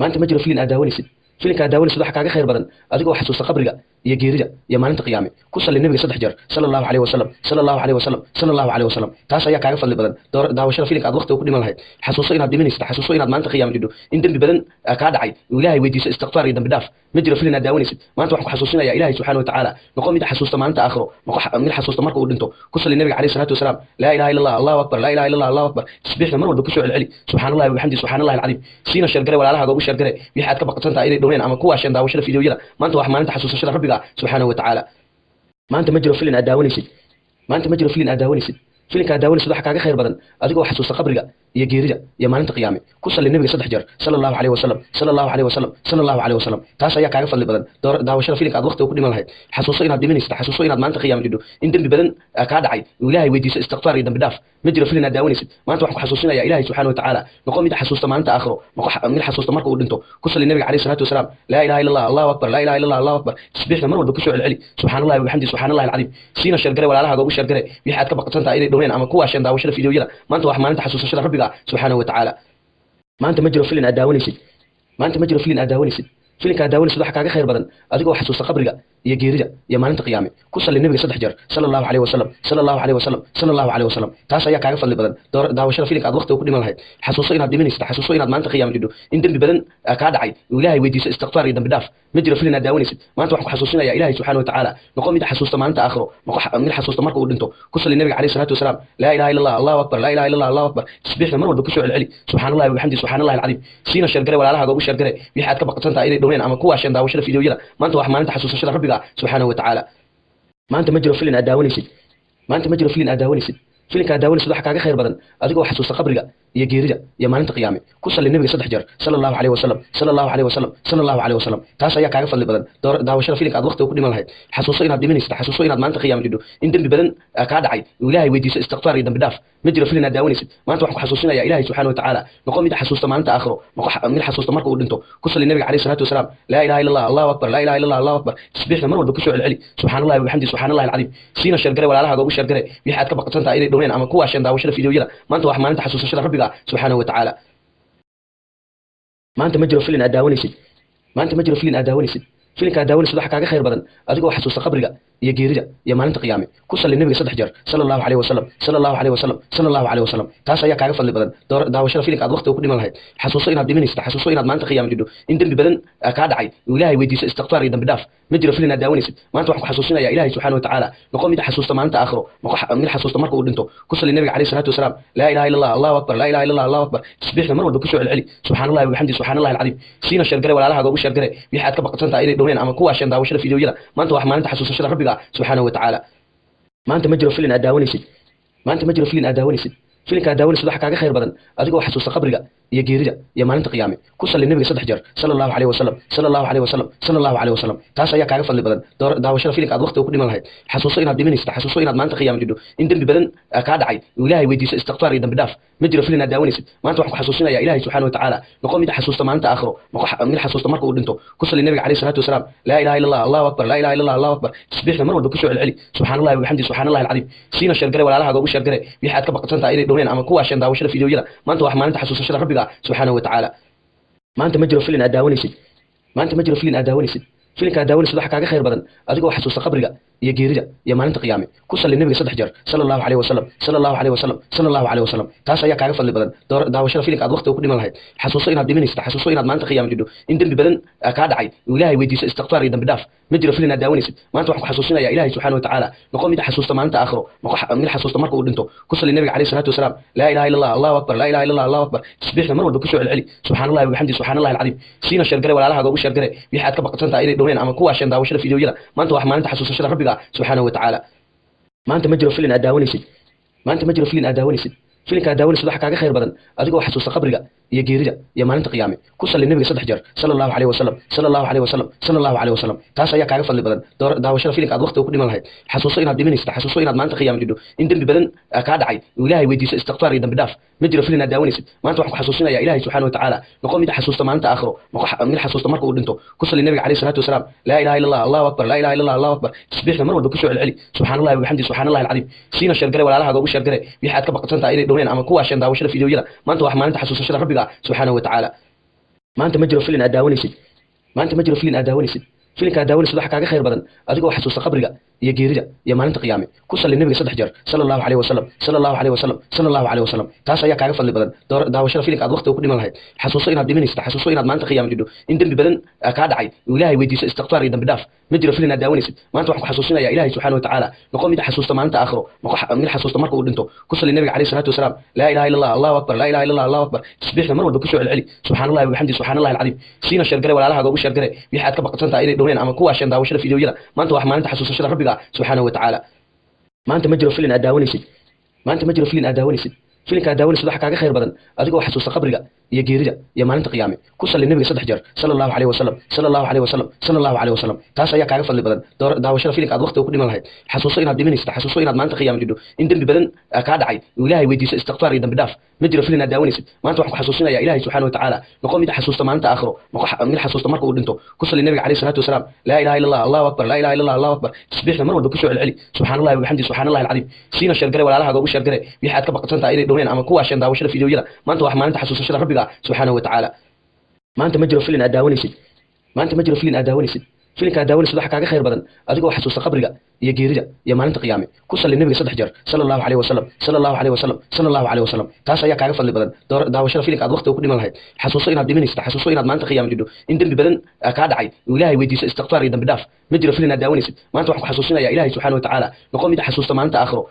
maanta ma jiro filin aad daawanaysid filinka aad daawanaysid waxa kaaga khayr badan adigoo xasuusta qabriga iyo geerida iyo maalinta qiyaame ku salli nabiga 3 jeer sallallahu alayhi wasallam sallallahu alayhi wasallam sallallahu alayhi wasallam taas ayaa kaaga fadli badan daawashada filinka aad waqti ku dhiman lahayd xasuuso inaad dhimanaysid xasuuso inaad maalinta qiyaame jidho in dambi badan ka dhacay ilaahay weydiiso istighfar iyo dambi dhaaf ma jiro filin aad daawanaysid maanta waxaan ku xasuusinayaa ilaahay subhanahu wa ta'ala noqon mid xasuusta maalinta aakhiro mid xasuusta marka uu dhinto ku salli nabiga alayhi salatu wasalam la ilaha illa allah allahu akbar la ilaha illa allah allahu akbar tasbiixna mar walba ku soo celceli subhanallahi wa bihamdihi subhanallahi alazim siina shargare walaalaha ugu shargare wixii aad ka baqatantaa inay dhaween ama kuwa shan daawashada fiidiyoyada maanta wax maalinta xasuusashada rabbiga subhanahu wa ta'ala maanta ma jiro filin aad daawanaysid maanta ma jiro filin aad daawanaysid filinka aad daawanaysid waxa kaaga khayr badan adigoo xasuusta qabriga iyo geerida iyo maalinta qiyaame ku salli nabiga 3 jeer sallallahu alayhi wasallam sallallahu alayhi wasallam sallallahu alayhi wasallam taas ayaa kaaga fadli badan daawashada filinka aad waqti ku dhiman lahayd xasuuso inaad dhimanaysid xasuuso inaad maalinta qiyaame jidho in dambi badan ka dhacay ilaahay weydiiso istighfar iyo dambi dhaaf ma jiro filin aad daawanaysid maanta waxaan ku xasuusinayaa ilaahay subhanahu wa ta'ala noqon mid xasuusta maalinta aakhiro mid xasuusta marka uu dhinto ku salli nabiga alayhi salatu wasalam la ilaha illa allah allahu akbar la ilaha illa allah allahu akbar tasbiixna mar walba ku soo celceli subhanallahi wa bihamdihi subhanallahi alazim siina shargare walaalaha ugu shargare wixii aad ka baqatantaa inay dhaween ama kuwa shan daawashada fiidiyoyada maanta wax maalinta xasuusashada rabbiga subhanahu wa ta'ala maanta ma jiro filin aad daawanaysid maanta ma jiro filin aad daawanaysid filinka aad daawanaysid waxa kaaga khayr badan adigoo xasuusta qabriga iyo geerida iyo maalinta qiyaame ku salli nabiga 3 jeer sallallahu alayhi wasallam sallallahu alayhi wasallam sallallahu alayhi wasallam taas ayaa kaaga fadli badan daawashada filinka aad waqti ku dhiman lahayd xasuuso inaad dhimanaysid xasuuso inaad maalinta qiyaame jidho in dambi badan ka dhacay ilaahay weydiiso istighfar iyo dambi dhaaf ma jiro filin aad daawanaysid maanta waxaan ku xasuusinayaa ilaahay subhanahu wa ta'ala noqon mid xasuusta maalinta aakhiro mid xasuusta marka uu dhinto ku salli nabiga alayhi salatu wasalam la ilaha illa allah allahu akbar la ilaha illa allah allahu akbar tasbiixna mar walba ku soo celceli subhanallahi wa bihamdihi subhanallahi alazim siina shargare walaalaha ugu shargare wixii aad ka baqatantaa inay dhaween ama kuwa shan daawashada fiidiyoyada maanta wax maalinta xasuusashada rabbiga subhanahu wa ta'ala maanta ma jiro filin aad daawanaysid maanta ma jiro filin aad daawanaysid filinka aad daawanaysid waxa kaaga khayr badan adigoo xasuusta qabriga iyo geerida iyo maalinta qiyaame ku salli nabiga 3 jeer sallallahu alayhi wasallam sallallahu alayhi wasallam sallallahu alayhi wasallam taas ayaa kaaga fadli badan daawashada filinka aad waqti ku dhiman lahayd xasuuso inaad dhimanaysid xasuuso inaad maalinta qiyaame jidho in dambi badan ka dhacay ilaahay weydiiso istighfar iyo dambi dhaaf ma jiro filin aad daawanaysid maanta waxaan ku xasuusinayaa ilaahay subhanahu wa ta'ala noqon mid xasuusta maalinta aakhiro mid xasuusta marka uu dhinto ku salli nabiga alayhi salatu wasalam la ilaha illa allah allahu akbar la ilaha illa allah allahu akbar tasbiixna mar walba ku soo celceli subhanallahi wa bihamdihi subhanallahi alazim siina shargare walaalaha ugu shargare wixii aad ka baqatantaa inay dhaween ama kuwa shan daawashada fiidiyoyada maanta wax maalinta xasuusashada rabbiga subhanahu wa ta'ala maanta ma jiro filin aad daawanaysid maanta ma jiro filin aad daawanaysid filinka aad daawanaysid waxa kaaga khayr badan adigoo xasuusta qabriga iyo geerida iyo maalinta qiyaame ku salli nabiga 3 jeer sallallahu alayhi wasallam sallallahu alayhi wasallam sallallahu alayhi wasallam taas ayaa kaaga fadli badan daawashada filinka aad waqti ku dhiman lahayd xasuuso inaad dhimanaysid xasuuso inaad maalinta qiyaame jidho in dambi badan ka dhacay ilaahay weydiiso istighfar iyo dambi dhaaf ma jiro filin aad daawanaysid maanta waxaan ku xasuusinayaa ilaahay subhanahu wa ta'ala noqon mid xasuusta maalinta aakhiro mid xasuusta marka uu dhinto ku salli nabiga alayhi salatu wasalam la ilaha illa allah allahu akbar la ilaha illa allah allahu akbar tasbiixna mar walba ku soo celceli subhanallahi wa bihamdihi subhanallahi alazim siina shargare walaalaha ugu shargare wixii aad ka baqatantaa inay dhaween ama kuwa shan daawashada fiidiyoyada maanta wax maalinta xasuusashada rabbiga subhanahu wa ta'ala maanta ma jiro filin aad daawanaysid maanta ma jiro filin aad daawanaysid filinka aad daawanaysid waxa kaaga khayr badan adigoo xasuusta qabriga iyo geerida iyo maalinta qiyaame ku salli nabiga 3 jeer sallallahu alayhi wasallam sallallahu alayhi wasallam sallallahu alayhi wasallam taas ayaa kaaga fadli badan daawashada filinka aad waqti ku dhiman lahayd xasuuso inaad dhimanaysid xasuuso inaad maalinta qiyaame jidho in dambi badan ka dhacay ilaahay weydiiso istighfar iyo dambi dhaaf ma jiro filin aad daawanaysid maanta waxaan ku xasuusinayaa ilaahay subhanahu wa ta'ala noqon mid xasuusta maalinta aakhiro mid xasuusta marka uu dhinto ku salli nabiga alayhi salatu wasalam la ilaha illa allah allahu akbar la ilaha illa allah allahu akbar tasbiixna mar walba ku soo celceli subhanallahi wa bihamdihi subhanallahi alazim siina shargare walaalaha ugu shargare wixii aad ka baqatantaa inay dhaween ama kuwa shan daawashada fiidiyoyada maanta wax maalinta xasuusashada rabbiga subhanahu wa ta'ala maanta ma jiro filin aad daawanaysid maanta ma jiro filin aad daawanaysid filinka aad daawanaysid waxa kaaga khayr badan adigoo xasuusta qabriga iyo geerida iyo maalinta qiyaame ku salli nabiga 3 jeer sallallahu alayhi wasallam sallallahu alayhi wasallam sallallahu alayhi wasallam taas ayaa kaaga fadli badan daawashada filinka aad waqti ku dhiman lahayd xasuuso inaad dhimanaysid xasuuso inaad maalinta qiyaame jidho in dambi badan ka dhacay ilaahay weydiiso istighfar iyo dambi dhaaf ma jiro filin aad daawanaysid maanta waxaan ku xasuusinayaa ilaahay subhanahu wa ta'ala noqon mid xasuusta maalinta aakhiro mid xasuusta marka uu dhinto ku salli nabiga alayhi salatu wasalam la ilaha illa allah allahu akbar la ilaha illa allah allahu akbar tasbiixna mar walba ku soo celceli subhanallahi wa bihamdihi subhanallahi alazim siina shargare walaalaha ugu shargare wixii aad ka baqatantaa inay dhaween ama kuwa shan daawashada fiidiyoyada maanta wax maalinta xasuusashada rabbiga subhanahu wa ta'ala maanta ma jiro filin aad daawanaysid maanta ma jiro filin aad daawanaysid filinka aad daawanaysid waxa kaaga khayr badan adigoo xasuusta qabriga iyo geerida iyo maalinta qiyaame ku salli nabiga 3 jeer sallallahu alayhi wasallam sallallahu alayhi wasallam sallallahu alayhi wasallam taas ayaa kaaga fadli badan daawashada filinka aad waqti ku dhiman lahayd xasuuso inaad dhimanaysid xasuuso inaad maalinta qiyaame jidho in dambi badan ka dhacay ilaahay weydiiso istighfar iyo dambi dhaaf ma jiro filin aad daawanaysid maanta waxaan ku xasuusinayaa ilaahay subhanahu wa ta'ala noqon mid xasuusta maalinta aakhiro mid xasuusta marka uu dhinto ku salli nabiga alayhi salatu wasalam la ilaha illa allah allahu akbar la ilaha illa allah allahu akbar tasbiixna mar walba ku soo celceli subhanallahi wa bihamdihi subhanallahi alazim siina sheergale walaalaha ugu sheergale wixii aad ka baqatantaa inay dhowreen ama kuwa shan daawashada fiidiyoyada maanta wax maalinta xasuusashada rabbiga subhanahu wa ta'ala maanta ma jiro filin aad daawanaysid maanta ma jiro filin aad daawanaysid filinka aad daawanaysid waxa kaaga khayr badan adigoo xasuusta qabriga iyo geerida iyo maalinta qiyaame ku salli nabiga 3 jeer sallallahu alayhi wasallam sallallahu alayhi wasallam sallallahu alayhi wasallam taas ayaa kaaga fadli badan daawashada filinka aad waqti ku dhiman lahayd xasuuso inaad dhimanaysid xasuuso inaad maalinta qiyaame jidho in dambi badan ka dhacay ilaahay weydiiso istighfar iyo dambi dhaaf ma jiro filin aad daawanaysid maanta waxaan ku xasuusinayaa ilaahay subhanahu wa ta'ala noqon mid xasuusta maalinta aakhiro mid xasuusta marka uu dhinto ku salli nabiga alayhi salatu wasalam la ilaha illa allah allahu akbar la ilaha illa allah allahu akbar tasbiixna mar walba ku soo celceli subhanallahi wa bihamdihi subhanallahi alazim siina sheergale walaalaha ugu sheergale wixii aad ka baqatantaa inay dhowreen ama kuwa shan daawashada fiidiyoyada maanta wax maalinta xasuusashada rabbiga subhanahu wa ta'ala maanta ma jiro filin aad daawanaysid maanta ma jiro filin aad daawanaysid filinka aad daawanaysid waxa kaaga khayr badan adigoo xasuusta qabriga iyo geerida iyo maalinta qiyaame ku salli nabiga 3 jeer sallallahu alayhi wasallam sallallahu alayhi wasallam sallallahu alayhi wasallam taas ayaa kaaga fadli badan daawashada filinka aad waqti ku dhiman lahayd xasuuso inaad dhimanaysid xasuuso inaad maalinta qiyaame jidho in dambi badan ka dhacay ilaahay weydiiso istighfar iyo dambi dhaaf ma jiro filin aad daawanaysid maanta waxaan ku xasuusinayaa ilaahay subhanahu wa ta'ala noqon mid xasuusta maalinta aakhiro mid xasuusta marka uu dhinto ku salli nabiga alayhi salatu wasalam la ilaha illa allah allahu akbar la ilaha illa allah allahu akbar tasbiixna mar walba ku soo celceli subhanallahi wa bihamdihi subhanallahi alazim siina sheergale walaalaha ugu sheergale wixii aad ka baqatantaa inay dhowreen ama kuwa shan daawashada fiidiyoyada maanta wax maalinta xasuusashada rabbiga subhanahu wa ta'ala maanta ma jiro filin aad daawanaysid maanta ma jiro filin aad daawanaysid filinka aad daawanaysid waxa kaaga khayr badan adigoo xasuusta qabriga iyo geerida iyo maalinta qiyaame ku salli nabiga 3 jeer sallallahu alayhi wasallam sallallahu alayhi wasallam sallallahu alayhi wasallam taas ayaa kaaga fadli badan daawashada filinka aad waqti ku dhiman lahayd xasuuso inaad dhimanaysid xasuuso inaad maalinta qiyaame jidho in dambi badan ka dhacay ilaahay weydiiso istighfar iyo dambi dhaaf ma jiro filin aad daawanaysid maanta waxaan ku xasuusinayaa ilaahay subhanahu wa ta'ala noqon mid xasuusta maalinta aakhiro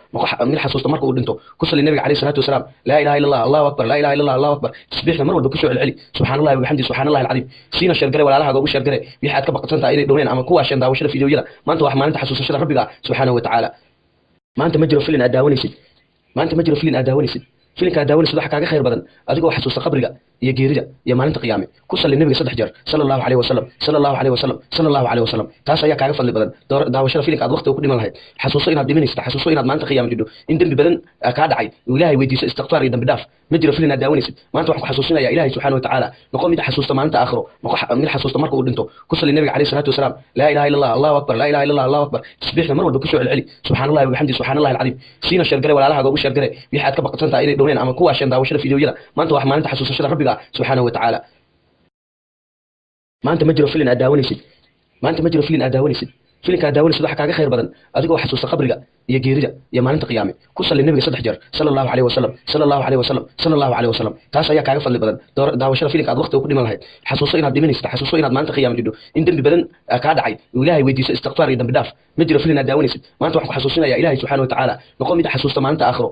mid xasuusta marka uu dhinto ku salli nabiga alayhi salatu wasalam la ilaha illa allah allahu akbar la ilaha illa allah allahu akbar tasbiixna mar walba ku soo celceli subhanallahi wa bihamdihi subhanallahi alazim siina sheergale walaalaha ugu sheergale wixii aad ka baqatantaa inay dhowreen ama kuwa shan daawashada fiidiyoyada maanta wax maalinta xasuusashada rabbiga subhanahu wa ta'ala maanta ma jiro filin aad daawanaysid maanta ma jiro filin aad daawanaysid filinka aad daawanaysid waxa kaaga khayr badan adigoo xasuusta qabriga iyo geerida iyo maalinta qiyaame ku salli nabiga 3 jeer sallallahu alayhi wasallam sallallahu alayhi wasallam sallallahu alayhi wasallam taas ayaa kaaga fadli badan daawashada filinka aad waqti ku dhiman lahayd xasuuso inaad dhimanaysid xasuuso inaad maalinta qiyaame jidho in dambi badan ka dhacay ilaahay weydiiso istighfar iyo dambi dhaaf ma jiro filin aad daawanaysid maanta waxaan ku xasuusinayaa ilaahay subhanahu wa ta'ala noqon mid xasuusta maalinta aakhiro mid xasuusta marka uu dhinto ku salli nabiga alayhi salatu wasalam la ilaha illa allah allahu akbar la ilaha illa allah allahu akbar tasbiixna mar walba ku soo celceli subhanallahi wa bihamdihi subhanallahi alazim siina sheergale walaalaha ugu sheergale wixii aad ka baqatantaa inay dhowreen ama kuwa shan daawashada fiidiyoyada maanta wax maalinta xasuusashada rabbiga subhanahu wa ta'ala maanta ma jiro filin aad daawanaysid maanta ma jiro filin aad daawanaysid filinka aad daawanaysid waxa kaaga khayr badan adigoo xasuusta qabriga iyo geerida iyo maalinta qiyaame ku salli nabiga 3 jeer sallallahu alayhi wasallam sallallahu alayhi wasallam sallallahu alayhi wasallam taas ayaa kaaga fadli badan daawashada filinka aad waqti ku dhiman lahayd xasuuso inaad dhimanaysid xasuuso inaad maalinta qiyaame jidho in dambi badan ka dhacay ilaahay weydiiso istighfar iyo dambi dhaaf ma jiro filin aad daawanaysid maanta waxaan ku xasuusinayaa ilaahay subhanahu wa ta'ala noqon mid xasuusta maalinta aakhiro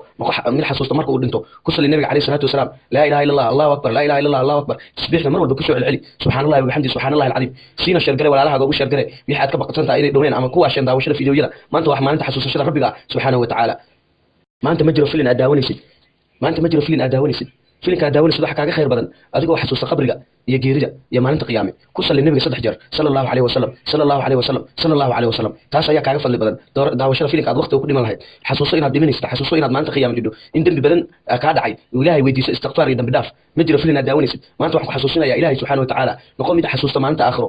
mid xasuusta marka uu dhinto ku salli nabiga alayhi salatu wasalam la ilaha illa allah allahu akbar la ilaha illa allah allahu akbar tasbiixna mar walba ku soo celceli subhanallahi wa bihamdihi subhanallahi alazim siina sheergale walaalaha ugu sheergale wixii aad ka baqatantaa inay dhowreen ama kuwa shan daawashada fiidiyoyada maanta wax maalinta xasuusashada rabbiga subhanahu wa ta'ala maanta ma jiro filin aad daawanaysid maanta ma jiro filin aad daawanaysid filinka aad daawanaysid waxa kaaga khayr badan adigoo xasuusta qabriga iyo geerida iyo maalinta qiyaame ku salli nabiga 3 jeer sallallahu alayhi wasallam sallallahu alayhi wasallam sallallahu alayhi wasallam taas ayaa kaaga fadli badan daawashada filinka aad waqti ku dhiman lahayd xasuuso inaad dhimanaysid xasuuso inaad maalinta qiyaame jidho in dambi badan ka dhacay ilaahay weydiiso istighfar iyo dambi dhaaf ma jiro filin aad daawanaysid maanta waxaan ku xasuusinayaa ilaahay subhanahu wa ta'ala noqon mid xasuusta maalinta aakhiro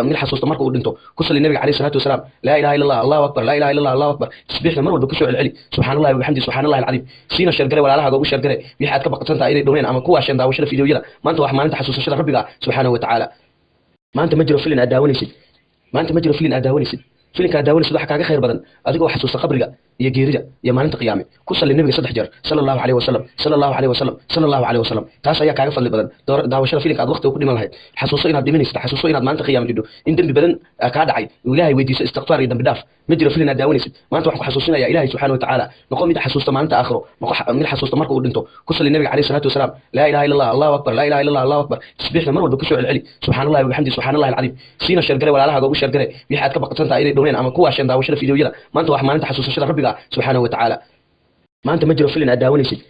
mid xasuusta marka uu dhinto ku salli nabiga alayhi salatu wasalam la ilaha illa allah allahu akbar la ilaha illa allah allahu akbar tasbiixna mar walba ku soo celceli subhanallahi wa bihamdihi subhanallahi alazim siina sheergale walaalaha ugu sheergale wixii aad ka baqatantaa inay dhowreen ama kuwa shan daawashada fiidiyoyada maanta wax maalinta xasuusashada rabbiga subhanahu wa ta'ala maanta ma jiro filin aad daawanaysid maanta ma jiro filin aad daawanaysid filinka aad daawanaysid waxa kaaga khayr badan adigoo xasuusta qabriga iyo geerida iyo maalinta qiyaame ku salli nabiga 3 jeer sallallahu alayhi wasallam sallallahu alayhi wasallam sallallahu alayhi wasallam taas ayaa kaaga fadli badan daawashada filinka aad waqti ku dhiman lahayd xasuuso inaad dhimanaysid xasuuso inaad maalinta qiyaame jidho in dambi badan ka dhacay ilaahay weydiiso istighfar iyo dambi dhaaf ma jiro filin aad daawanaysid maanta waxaan ku xasuusinayaa ilaahay subhanahu wa ta'ala noqon mid xasuusta maalinta aakhiro mid xasuusta marka uu dhinto ku salli nabiga alayhi salatu wasalam la ilaha illa allah allahu akbar la ilaha illa allah allahu akbar tasbiixna mar walba ku soo celceli subhanallahi wa bihamdihi subhanallahi alazim siina sheergale walaalaha ugu sheergale wixii aad ka baqatantaa inay dhowreen ama kuwa shan daawashada fiidiyoyada maanta wax maalinta xasuusashada rabbiga rabbiga subxaanahu watacaala maanta ma jiro filin aad daawanaysid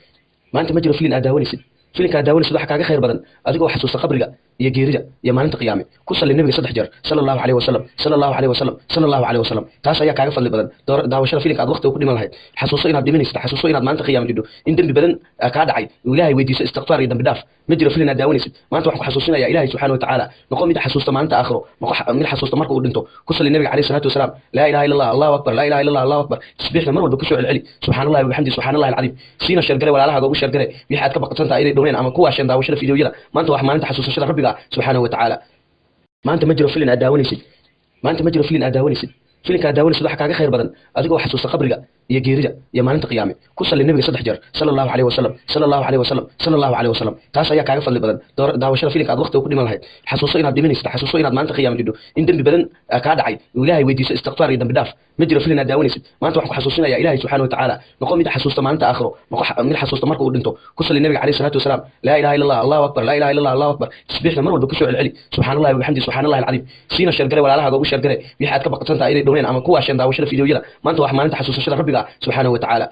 maanta ma jiro filin aad daawanaysid filinka aad daawanaysid waxa kaaga khayr badan adigoo xasuusta qabriga iyo geerida iyo maalinta qiyaame ku salli nabiga 3 jeer sallallahu alayhi wasallam sallallahu alayhi wasallam sallallahu alayhi wasallam taas ayaa kaaga fadli badan daawashada filinka aad waqti ku dhiman lahayd xasuuso inaad dhimanaysid xasuuso inaad maalinta qiyaame jidho in dambi badan ka dhacay ilaahay weydiiso istighfar iyo dambi dhaaf ma jiro filin aad daawanaysid maanta waxaan ku xasuusinaya ilaahay subhanahu wa ta'ala noqon mid xasuusta maalinta aakhiro mid xasuusta marka uu dhinto ku salli nabiga alayhi salatu wasalam la ilaha illa allah allahu akbar la ilaha illa allah allahu akbar tasbiixna mar walba ku soo celceli subhanallahi wa bihamdihi subhanallahi alazim siina shargare walaalaha ugu shargare wixii aad ka baqatantaa inay dhoween ama kuwa shan daawashada fiidiyoyada maanta wax maalinta xasuusashada rabbiga subhanahu wa ta'ala maanta ma jiro filin aad daawanaysid maanta ma jiro filin aad daawanaysid filinka aad daawanaysid waxa kaaga khayr badan adigoo xasuusta qabriga iyo geerida iyo maalinta qiyaame ku salli nabiga 3 jeer sallallahu alayhi wasallam sallallahu alayhi wasallam sallallahu alayhi wasallam taas ayaa kaaga fadli badan daawashada filinka aad waqti ku dhiman lahayd xasuuso inaad dhimanaysid xasuuso inaad maalinta qiyaame jidho in dambi badan ka dhacay ilaahay weydiiso istighfar iyo dambi dhaaf ma jiro filin aad daawanaysid maanta waxaan ku xasuusinaya ilaahay subhanahu wa ta'ala noqon mid xasuusta maalinta aakhiro mid xasuusta marka uu dhinto ku salli nabiga alayhi salatu wasalam la ilaha illa allah allahu akbar la ilaha illa allah allahu akbar tasbiixna mar walba ku soo celceli subhanallahi wa bihamdihi subhanallahi alazim siina shargare walaalaha ugu shargare wixii aad ka baqatantaa inay dhoween ama kuwa shan daawashada fiidiyoyada maanta wax maalinta xasuusashada rabbiga subhanahu wa ta'ala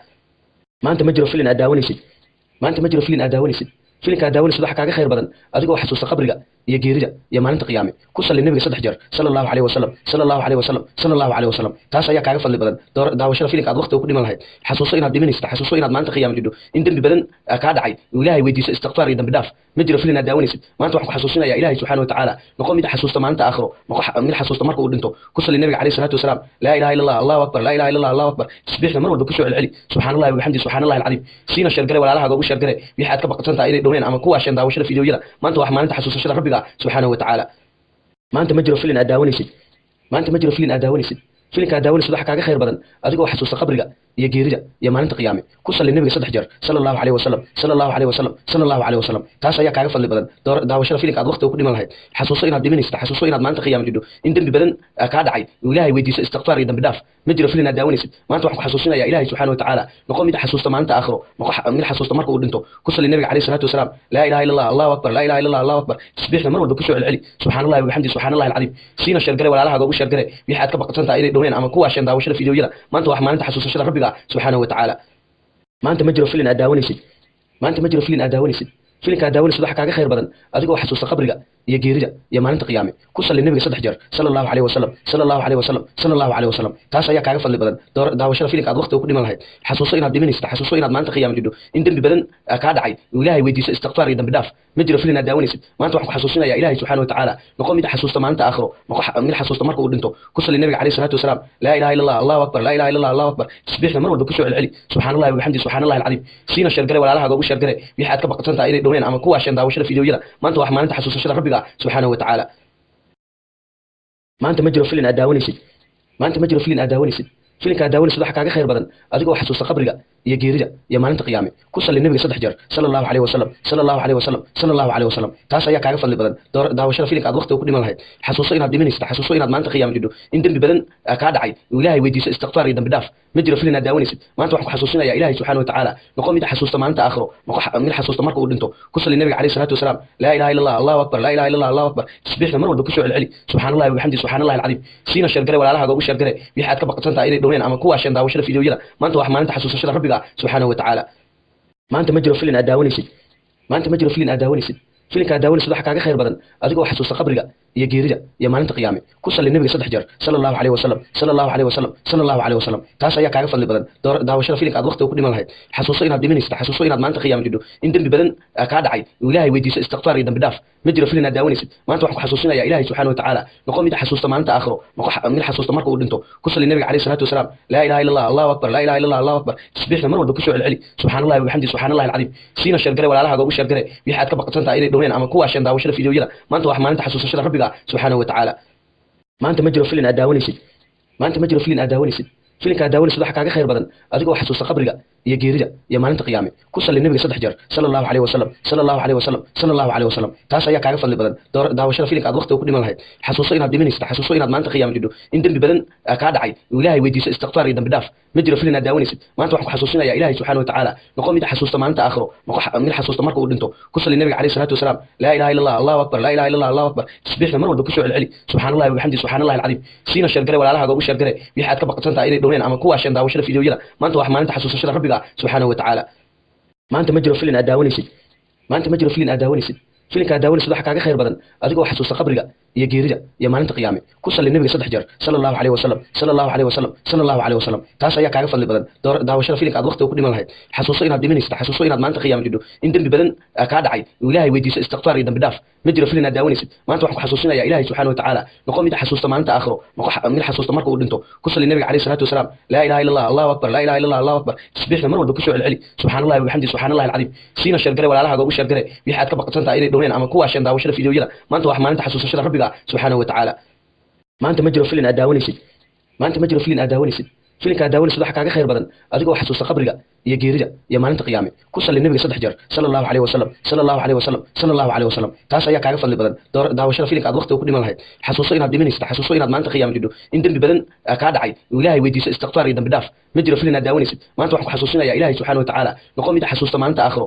maanta ma jiro filin aad daawanaysid maanta ma jiro filin aad daawanaysid filinka aad daawanaysid waxa kaaga khayr badan adigoo xasuusta qabriga iyo geerida iyo maalinta qiyaame ku salli nabiga 3 jeer sallallahu alayhi wasallam sallallahu alayhi wasallam sallallahu alayhi wasallam taas ayaa kaaga fadli badan daawashada filinka aad waqti ku dhiman lahayd xasuuso inaad dhimanaysid xasuuso inaad maalinta qiyaame jidho in dambi badan ka dhacay ilaahay weydiiso istighfar iyo dambi dhaaf ma jiro filin aad daawanaysid maanta waxaan ku xasuusinaya ilaahay subhanahu wa ta'ala noqon mid xasuusta maalinta aakhiro mid xasuusta marka uu dhinto ku salli nabiga alayhi salatu wasalam la ilaha illa allah allahu akbar la ilaha illa allah allahu akbar tasbiixna mar walba ku soo celceli subhanallahi wa bihamdihi subhanallahi alazim siina shargare walaalaha ugu shargare wixii aad ka baqatantaa inay dhoween ama kuwa shan daawashada fiidiyoyada maanta wax maalinta xasuusashada rabbiga subhanahu wa ta'ala maanta ma jiro filin aad daawanaysid maanta ma jiro filin aad daawanaysid filinka aad daawanaysid waxa kaaga khayr badan adigoo xasuusta qabriga iyo geerida iyo maalinta qiyaame ku salli nabiga 3 jeer sallallahu alayhi wasallam sallallahu alayhi wasallam sallallahu alayhi wasallam taas ayaa kaaga fadli badan daawashada filinka aad waqti ku dhiman lahayd xasuuso inaad dhimanaysid xasuuso inaad maalinta qiyaame jidho in dambi badan ka dhacay ilaahay weydiiso istighfar iyo dambi dhaaf ma jiro filin aad daawanaysid maanta waxaan ku xasuusinaya ilaahay subhanahu wa ta'ala noqon mid xasuusta maalinta aakhiro mid xasuusta marka uu dhinto ku salli nabiga alayhi salatu wasalam la ilaha illa allah allahu akbar la ilaha illa allah allahu akbar tasbiixna mar walba ku soo celceli subhanallahi wa bihamdihi subhanallahi alazim siina shargare walaalaha ugu shargare wixii aad ka baqatantaa inay dhoween ama kuwa shan daawashada fiidiyoyada maanta wax maalinta xasuusashada rabbiga subhanahu wa ta'ala maanta ma jiro filin aad daawanaysid maanta ma jiro filin aad daawanaysid filinka aad daawanaysid waxa kaaga khayr badan adigoo xasuusta qabriga iyo geerida iyo maalinta qiyaame ku salli nabiga 3 jeer sallallahu alayhi wasallam sallallahu alayhi wasallam sallallahu alayhi wasallam taas ayaa kaaga fadli badan daawashada filinka aad waqti ku dhiman lahayd xasuuso inaad dhimanaysid xasuuso inaad maalinta qiyaame jidho in dambi badan ka dhacay ilaahay weydiiso istighfar iyo dambi dhaaf ma jiro filin aad daawanaysid maanta waxaan ku xasuusinaya ilaahay subhanahu wa ta'ala noqon mid xasuusta maalinta aakhiro mid xasuusta marka uu dhinto ku salli nabiga alayhi salatu wasalam la ilaha illa allah allahu akbar la ilaha illa allah allahu akbar tasbiixna mar walba ku soo celceli subhanallahi wa bihamdihi subhanallahi alazim siina shargare walaalaha ugu shargare wixii aad ka baqatantaa inay dhoween ama kuwa shan daawashada fiidiyoyada maanta wax maalinta xasuusashada rabbiga subhanahu wa ta'ala maanta ma jiro filin aad daawanaysid maanta ma jiro filin aad daawanaysid filinka aad daawanaysid waxa kaaga khayr badan adigoo xasuusta qabriga iyo geerida iyo maalinta qiyaame ku salli nabiga 3 jeer sallallahu alayhi wasallam sallallahu alayhi wasallam sallallahu alayhi wasallam taas ayaa kaaga fadli badan daawashada filinka aad waqti ku dhiman lahayd xasuuso inaad dhimanaysid xasuuso inaad maalinta qiyaame jidho in dambi badan ka dhacay ilaahay weydiiso istighfar iyo dambi dhaaf ma jiro filin aad daawanaysid maanta waxaan ku xasuusinaya ilaahay subhanahu wa ta'ala noqon mid xasuusta maalinta aakhiro mid xasuusta marka uu dhinto ku salli nabiga alayhi salatu wasalam la ilaha illa allah allahu akbar la ilaha illa allah allahu akbar tasbiixna mar walba ku soo celceli subhanallahi wa bihamdihi subhanallahi alazim siina shargare walaalaha ugu shargare wixii aad ka baqatantaa inay dhoween ama kuwa shan daawashada fiidiyoyada maanta wax maalinta xasuusashada rabbiga subhanahu wa ta'ala maanta ma jiro filin aad daawanaysid maanta ma jiro filin aad daawanaysid filinka aad daawanaysid waxa kaaga khayr badan adigoo xasuusta qabriga iyo geerida iyo maalinta qiyaame ku salli nabiga 3 jeer sallallahu alayhi wasallam sallallahu alayhi wasallam sallallahu alayhi wasallam taas ayaa kaaga fadli badan daawashada filinka aad waqti ku dhiman lahayd xasuuso inaad dhimanaysid xasuuso inaad maalinta qiyaame jidho in dambi badan ka dhacay ilaahay weydiiso istighfar iyo dambi dhaaf ma jiro filin aad daawanaysid maanta waxaan ku xasuusinaya ilaahay subhanahu wa ta'ala noqon mid xasuusta maalinta aakhiro mid xasuusta marka uu dhinto ku salli nabiga alayhi salatu wasalam la ilaha illa allah allahu akbar la ilaha illa allah allahu akbar tasbiixna mar walba ku soo celceli subhanallahi wa bihamdihi subhanallahi alazim siina shargare walaalaha ugu shargare wixii aad ka baqatantaa inay dhoween ama kuwa shan daawashada fiidiyoyada maanta wax maalinta xasuusashada rabbiga subhanahu wa ta'ala maanta ma jiro filin aad daawanaysid maanta ma jiro filin aad daawanaysid filinka aad daawanaysid waxa kaaga khayr badan adigoo xasuusta qabriga iyo geerida iyo maalinta qiyaame ku salli nabiga 3 jeer sallallahu alayhi wasallam sallallahu alayhi wasallam sallallahu alayhi wasallam taas ayaa kaaga fadli badan daawashada filimka aad waqti ku dhiman lahayd xasuuso inaad dhimanaysid xasuuso inaad maanta qiyaam jidho in dambi badan ka dhacay ilaahay weydiiso istighfar iyo dambi dhaaf ma jiro filin aad daawanaysid maanta waxaan ku xasuusinayaa ilaahay subhanahu wa ta'ala noqon mid xasuusta maanta aakhiro mid xasuusta marka uu dhinto ku salli nabiga alayhi salatu wasalam la ilaha illa allah allahu akbar la ilaha illa allah allahu akbar tasbiixna mar walba ku soo celceli subhanallahi wa bihamdihi subhanallahi alazim siina shargare walaalaha ugu shargare wixii aad ka baqsantaa inay dhaween ama kuwa shan daawashada fiidiyoyada maanta wax maalinta xasuusashada rabbiga subhanahu wa ta'ala maanta ma jiro filin aad daawanaysid maanta ma jiro filin aad daawanaysid filinka aad daawanaysid waxa kaaga khayr badan adigoo xasuusta qabriga iyo geerida iyo maalinta qiyaame ku salli nabiga 3 jeer sallallahu alayhi wasallam sallallahu alayhi wasallam sallallahu alayhi wasallam taas ayaa kaaga fadli badan daawashada filimka aad waqti ku dhiman lahayd xasuuso inaad dhimanaysid xasuuso inaad maanta qiyaam jidho in dambi badan ka dhacay ilaahay weydiiso istighfar iyo dambi dhaaf ma jiro filin aad daawanaysid maanta waxaan ku xasuusinayaa ilaahay subhanahu wa ta'ala noqon mid xasuusta maanta aakhiro mid xasuusta marka uu dhinto ku salli nabiga alayhi salatu wasalam la ilaha illa allah allahu akbar la ilaha illa allah allahu akbar tasbiixna mar walba ku soo celceli subhanallahi wa bihamdihi subhanallahi alazim siina shargare walaalaha ugu shargare wixii aad ka baqsantaa inay dhaween ama kuwa shan daawashada fiidiyoyada maanta wax maalinta xasuusashada rabbiga subhanahu wa ta'ala maanta ma jiro filin aad daawanaysid maanta ma jiro filin aad daawanaysid filinka aad daawanaysid waxa kaaga khayr badan adigoo xasuusta qabriga iyo geerida iyo maalinta qiyaame ku salli nabiga 3 jeer sallallahu alayhi wasallam sallallahu alayhi wasallam sallallahu alayhi wasallam taas ayaa kaaga fadli badan daawashada filimka aad waqti ku dhiman lahayd xasuuso inaad dhimanaysid xasuuso inaad maanta qiyaam jidho in dambi badan ka dhacay ilaahay weydiiso istighfar iyo dambi dhaaf ma jiro filin aad daawanaysid maanta waxaan ku xasuusinayaa ilaahay subhanahu wa ta'ala noqon mid xasuusta maanta aakhiro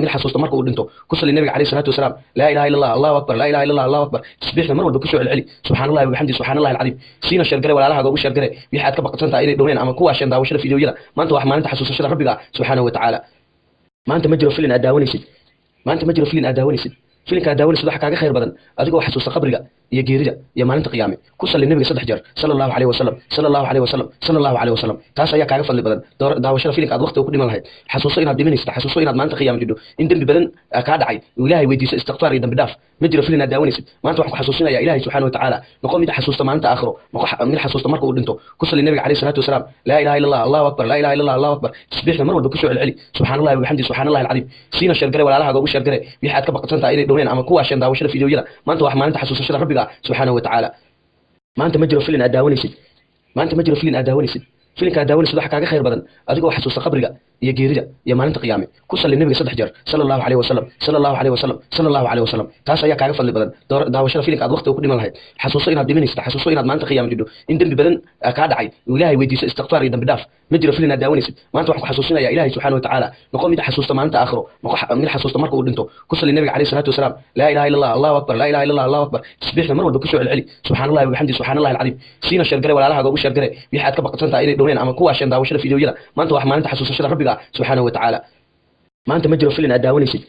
mid xasuusta marka uu dhinto ku salli nabiga alayhi salatu wasalam la ilaha illa allah allahu akbar la ilaha illa allah allahu akbar tasbiixna mar walba ku soo celceli subhanallahi wa bihamdihi subhanallahi alazim siina shargare walaalaha ugu shargare wixii aad ka baqsantaa inay dhaween ama kuwa shan daawashada fiidiyoyada maanta wax maalinta xasuusashada rabbiga subhanahu wa ta'ala maanta ma jiro filin aad daawanaysid maanta ma jiro filin aad daawanaysid filinka aad daawanaysid waxa kaaga khayr badan adigoo xasuusta qabriga iyo geerida iyo maalinta qiyaame ku salli nabiga 3 jeer sallallahu alayhi wasallam sallallahu alayhi wasallam sallallahu alayhi wasallam taas ayaa kaaga fadli badan daawashada filimka aad waqti ku dhiman lahayd xasuuso inaad dhimanaysid xasuuso inaad maanta qiyaam jidho in dambi badan ka dhacay ilaahay weydiiso istighfar iyo dambi dhaaf ma jiro filin aad daawanaysid maanta waxaan ku xasuusinayaa ilaahay subhanahu wa ta'ala noqon mid xasuusta maanta aakhiro mid xasuusta marka uu dhinto ku salli nabiga alayhi salatu wasalam la ilaha illa allah allahu akbar la ilaha illa allah allahu akbar tasbiixna mar walba ku soo celceli subhanallahi wa bihamdihi subhanallahi alazim siina shargare walaalaha ugu shargare wixii aad ka baqsantaa inay dhaween ama kuwa shan daawashada fiidiyoyada maanta wax maalinta xasuusashada rabbiga subhanahu wa ta'ala maanta ma jiro filin aad daawanaysid maanta ma jiro filin aad daawanaysid filinka aad daawanaysid waxa kaaga khayr badan adigoo xasuusta qabriga iyo geerida iyo maalinta qiyaame ku salli nabiga 3 jeer sallallahu alayhi wasallam sallallahu alayhi wasallam sallallahu alayhi wasallam taas ayaa kaaga fadli badan daawashada filimka aad waqti ku dhiman lahayd xasuuso inaad dhimanaysid xasuuso inaad maanta qiyaam jidho in dambi badan ka dhacay ilaahay weydiiso istighfar iyo dambi dhaaf ma jiro filin aad daawanaysid maanta waxaan ku xasuusinayaa ilaahay subhanahu wa ta'ala noqon mid xasuusta maanta aakhiro mid xasuusta marka uu dhinto ku salli nabiga alayhi salatu wasalam la ilaha illa allah allahu akbar la ilaha illa allah allahu akbar tasbiixna mar walba ku soo celceli subhanallahi wa bihamdihi subhanallahi alazim siina shargare walaalaha ugu shargare wixii aad ka baqsantaa inay dhaween ama kuwa shan daawashada fiidiyoyada maanta wax maalinta xasuusashada rabbiga subhanahu wa ta'ala maanta ma jiro filin aad daawanaysid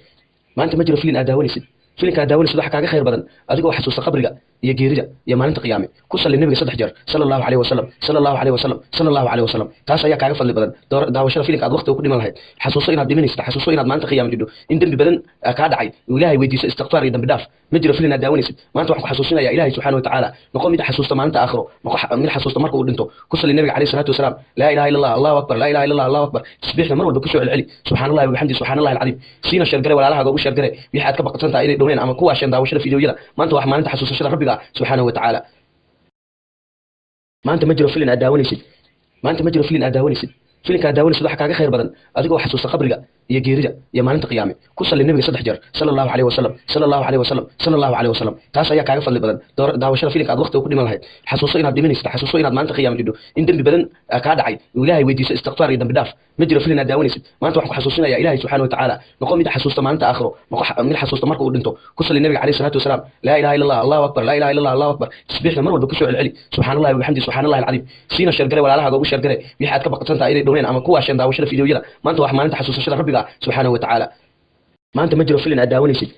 maanta ma jiro filin aad daawanaysid filinka aad daawanaysid waxa kaaga khayr badan adigoo xasuusta qabriga iyo geerida iyo maalinta qiyaame ku salli nabiga 3 jeer sallallahu alayhi wasallam sallallahu alayhi wasallam sallallahu alayhi wasallam taas ayaa kaaga fadli badan daawashada filimka aad waqti ku dhiman lahayd xasuuso inaad dhimanaysid xasuuso inaad maanta qiyaam jidho in dambi badan ka dhacay ilaahay weydiiso istighfar iyo dambi dhaaf ma jiro filin aad daawanaysid maanta waxaan ku xasuusinayaa ilaahay subhanahu wa ta'ala noqon mid xasuusta maanta aakhiro mid xasuusta marka uu dhinto ku salli nabiga alayhi salatu wasalam la ilaha illa allah allahu akbar la ilaha illa allah allahu akbar tasbiixna mar walba ku soo celceli subhanallahi wa bihamdihi subhanallahi alazim siina shargare walaalaha ugu shargare wixii aad ka baqsantaa inay dhaween ama kuwa shan daawashada fiidiyoyada maanta wax maalinta xasuusashada rabbiga subhanahu wa ta'ala maanta ma jiro filin aad daawanaysid maanta ma jiro filin aad daawanaysid filinka aad daawanaysid waxa kaaga khayr badan adigoo xasuusta qabriga iyo geerida iyo maalinta qiyaame ku salli nabiga 3 jeer sallallahu alayhi wasallam sallallahu alayhi wasallam sallallahu alayhi wasallam taas ayaa kaaga fadli badan daawashada filimka aad waqti ku dhiman lahayd xasuuso inaad dhimanaysid xasuuso inaad maanta qiyaam jidho in dambi badan ka dhacay ilaahay weydiiso istighfar iyo dambi dhaaf ma jiro filin aad daawanaysid maanta waxaan ku xasuusinayaa ilaahay subhanahu wa ta'ala noqon mid xasuusta maanta aakhiro mid xasuusta marka uu dhinto ku salli nabiga alayhi salatu wasalam la ilaha illa allah allahu akbar la ilaha illa allah allahu akbar tasbiixna mar walba ku soo celceli subhanallahi wa bihamdihi subhanallahi alazim siina shargare walaalaha ugu shargare wixii aad ka baqsantaa inay dhaween ama kuwa shan daawashada fiidiyoyada maanta wax maalinta xasuusashada rabbiga subhanahu wa ta'ala maanta ma jiro filin aad daawanaysid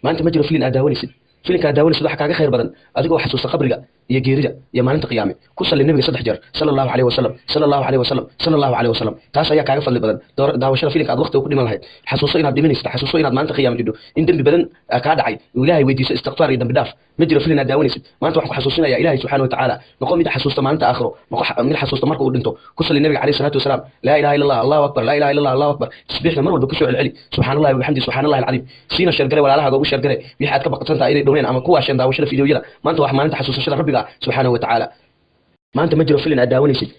maanta ma jiro filin aad daawanaysid filinka aad daawanaysid waxa kaaga khayr badan adigoo xasuusta qabriga iyo geerida iyo maalinta qiyaame ku salli nabiga 3 jeer sallallahu alayhi wasallam sallallahu alayhi wasallam sallallahu alayhi wasallam taas ayaa kaaga fadli badan daawashada filimka aad waqti ku dhiman lahayd xasuuso inaad dhimanaysid xasuuso inaad maanta qiyaam jidho in dambi badan ka dhacay ilaahay weydiiso istighfar iyo dambi dhaaf ma jiro filin aad daawanaysid maanta waxaan ku xasuusinayaa ilaahay subhanahu wa ta'ala noqon mid xasuusta maanta aakhiro mid xasuusta marka uu dhinto ku salli nabiga alayhi salatu wasalam la ilaha illa allah allahu akbar la ilaha illa allah allahu akbar tasbiixna mar walba ku soo celceli subhanallahi wa bihamdihi subhanallahi alazim siina shargare walaalaha ugu shargare wixii aad ka baqsantaa inay dhaween ama kuwa shan daawashada fiidiyoyada maanta wax maalinta xasuusashada rabbiga subhanahu wa ta'ala maanta ma jiro filin aad daawanaysid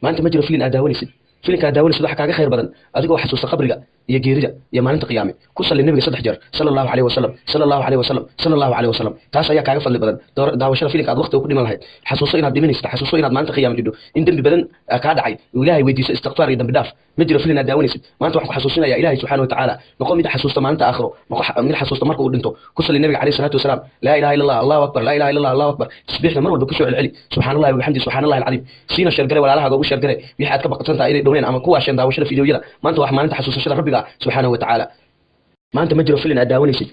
maanta ma jiro filin aad daawanaysid filinka daawanaysid waxa kaaga khayr badan adigoo xasuusta qabriga iyo geerida iyo maalinta qiyaame ku salli nabiga 3 jeer sallallahu alayhi wasallam sallallahu alayhi wasallam sallallahu alayhi wasallam taas ayaa kaaga fadli badan daawashada filinka aad waqti ku dhiman lahayd xasuuso inaad dhimanaysid xasuuso inaad maalinta qiyaame jidho in dambi badan ka dhacay ilaahay weydiiso istighfar iyo dambi dhaaf ma jiro filin aad daawanaysid maanta waxaan ku xasuusinayaa ilaahay subhanahu wa ta'ala noqo mid xasuusta maalinta aakhiro noqo mid xasuusta marka uu dhinto ku salli nabiga alayhi salatu wasalam la ilaha illa allah allahu akbar la ilaha illa allah allahu akbar tasbiixna mar walba ku soo celceli subhanallahi wa bihamdihi subhanallahi alazim siina shargare walaalaha ugu shargare wixii aad ka baqatantaa inay dhaween ama kuwa shan daawashada fiidiyoyada maanta wax maalinta xasuusashada rabbiga subhanahu wa ta'ala maanta ma jiro filin aad daawanaysid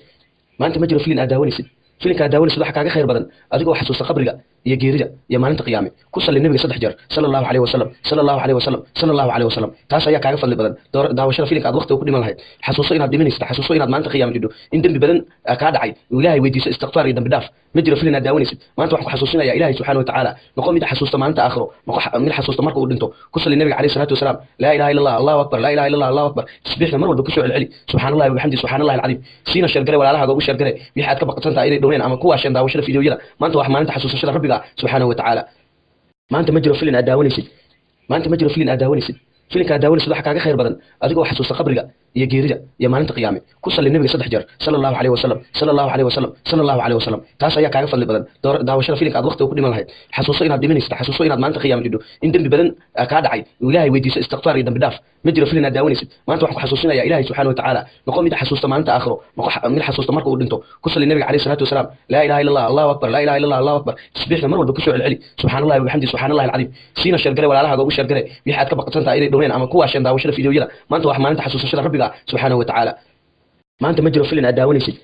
maanta ma jiro filin aad daawanaysid filinka daawanaysid waxa kaaga khayr badan adigoo xasuusta qabriga iyo geerida iyo maalinta qiyaame ku salli nabiga 3 jeer sallallahu alayhi wasallam sallallahu alayhi wasallam sallallahu alayhi wasallam taas ayaa kaaga fadli badan daawashada filinka aad waqti ku dhiman lahayd xasuuso inaad dhimanaysid xasuuso inaad maalinta qiyaame jidho in dambi badan ka dhacay ilaahay weydiiso istighfar iyo dambi dhaaf ma jiro filin aad daawanaysid maanta waxaan ku xasuusinayaa ilaahay subhanahu wa ta'ala noqo mid xasuusta maalinta aakhiro noqo mid xasuusta marka uu dhinto ku salli nabiga alayhi salatu wasalam la ilaha illa allah allahu akbar la ilaha illa allah allahu akbar tasbiixna mar walba ku soo celceli subhanallahi wa bihamdihi subhanallahi alazim siina shargare walaalaha ugu shargare wixii aad ka baqatantaa inay dhaween ama kuwa shan daawashada fiidiyoyada maanta wax maalinta xasuusashada rabbiga subhanahu wa ta'ala maanta ma jiro filin aad daawanaysid maanta ma jiro filin aad daawanaysid filinka daawanaysid waxa kaaga khayr badan adigoo xasuusta qabriga iyo geerida iyo maalinta qiyaame ku salli nabiga 3 jeer sallallahu alayhi wasallam sallallahu alayhi wasallam sallallahu alayhi wasallam taas ayaa kaaga fadli badan daawashada filinka aad waqti ku dhiman lahayd xasuuso inaad dhimanaysid xasuuso inaad maalinta qiyaame jidho in dambi badan ka dhacay ilaahay weydiiso istighfar iyo dambi dhaaf ma jiro filin aad daawanaysid maanta waxaan ku xasuusinayaa ilaahay subhanahu wa ta'ala noqo mid xasuusta maalinta aakhiro noqo mid xasuusta marka uu dhinto ku salli nabiga alayhi salatu wasalam la ilaha illa allah allahu akbar la ilaha illa allah allahu akbar tasbiixna mar walba ku soo celceli subhanallahi wa bihamdihi subhanallahi alazim siina shargare walaalaha ugu shargare wixii aad ka baqatantaa inay dhaween ama kuwa shan daawashada fiidiyoyada maanta wax maalinta xasuusashada rabbiga subhanahu wa ta'ala maanta ma jiro filin aad daawanaysid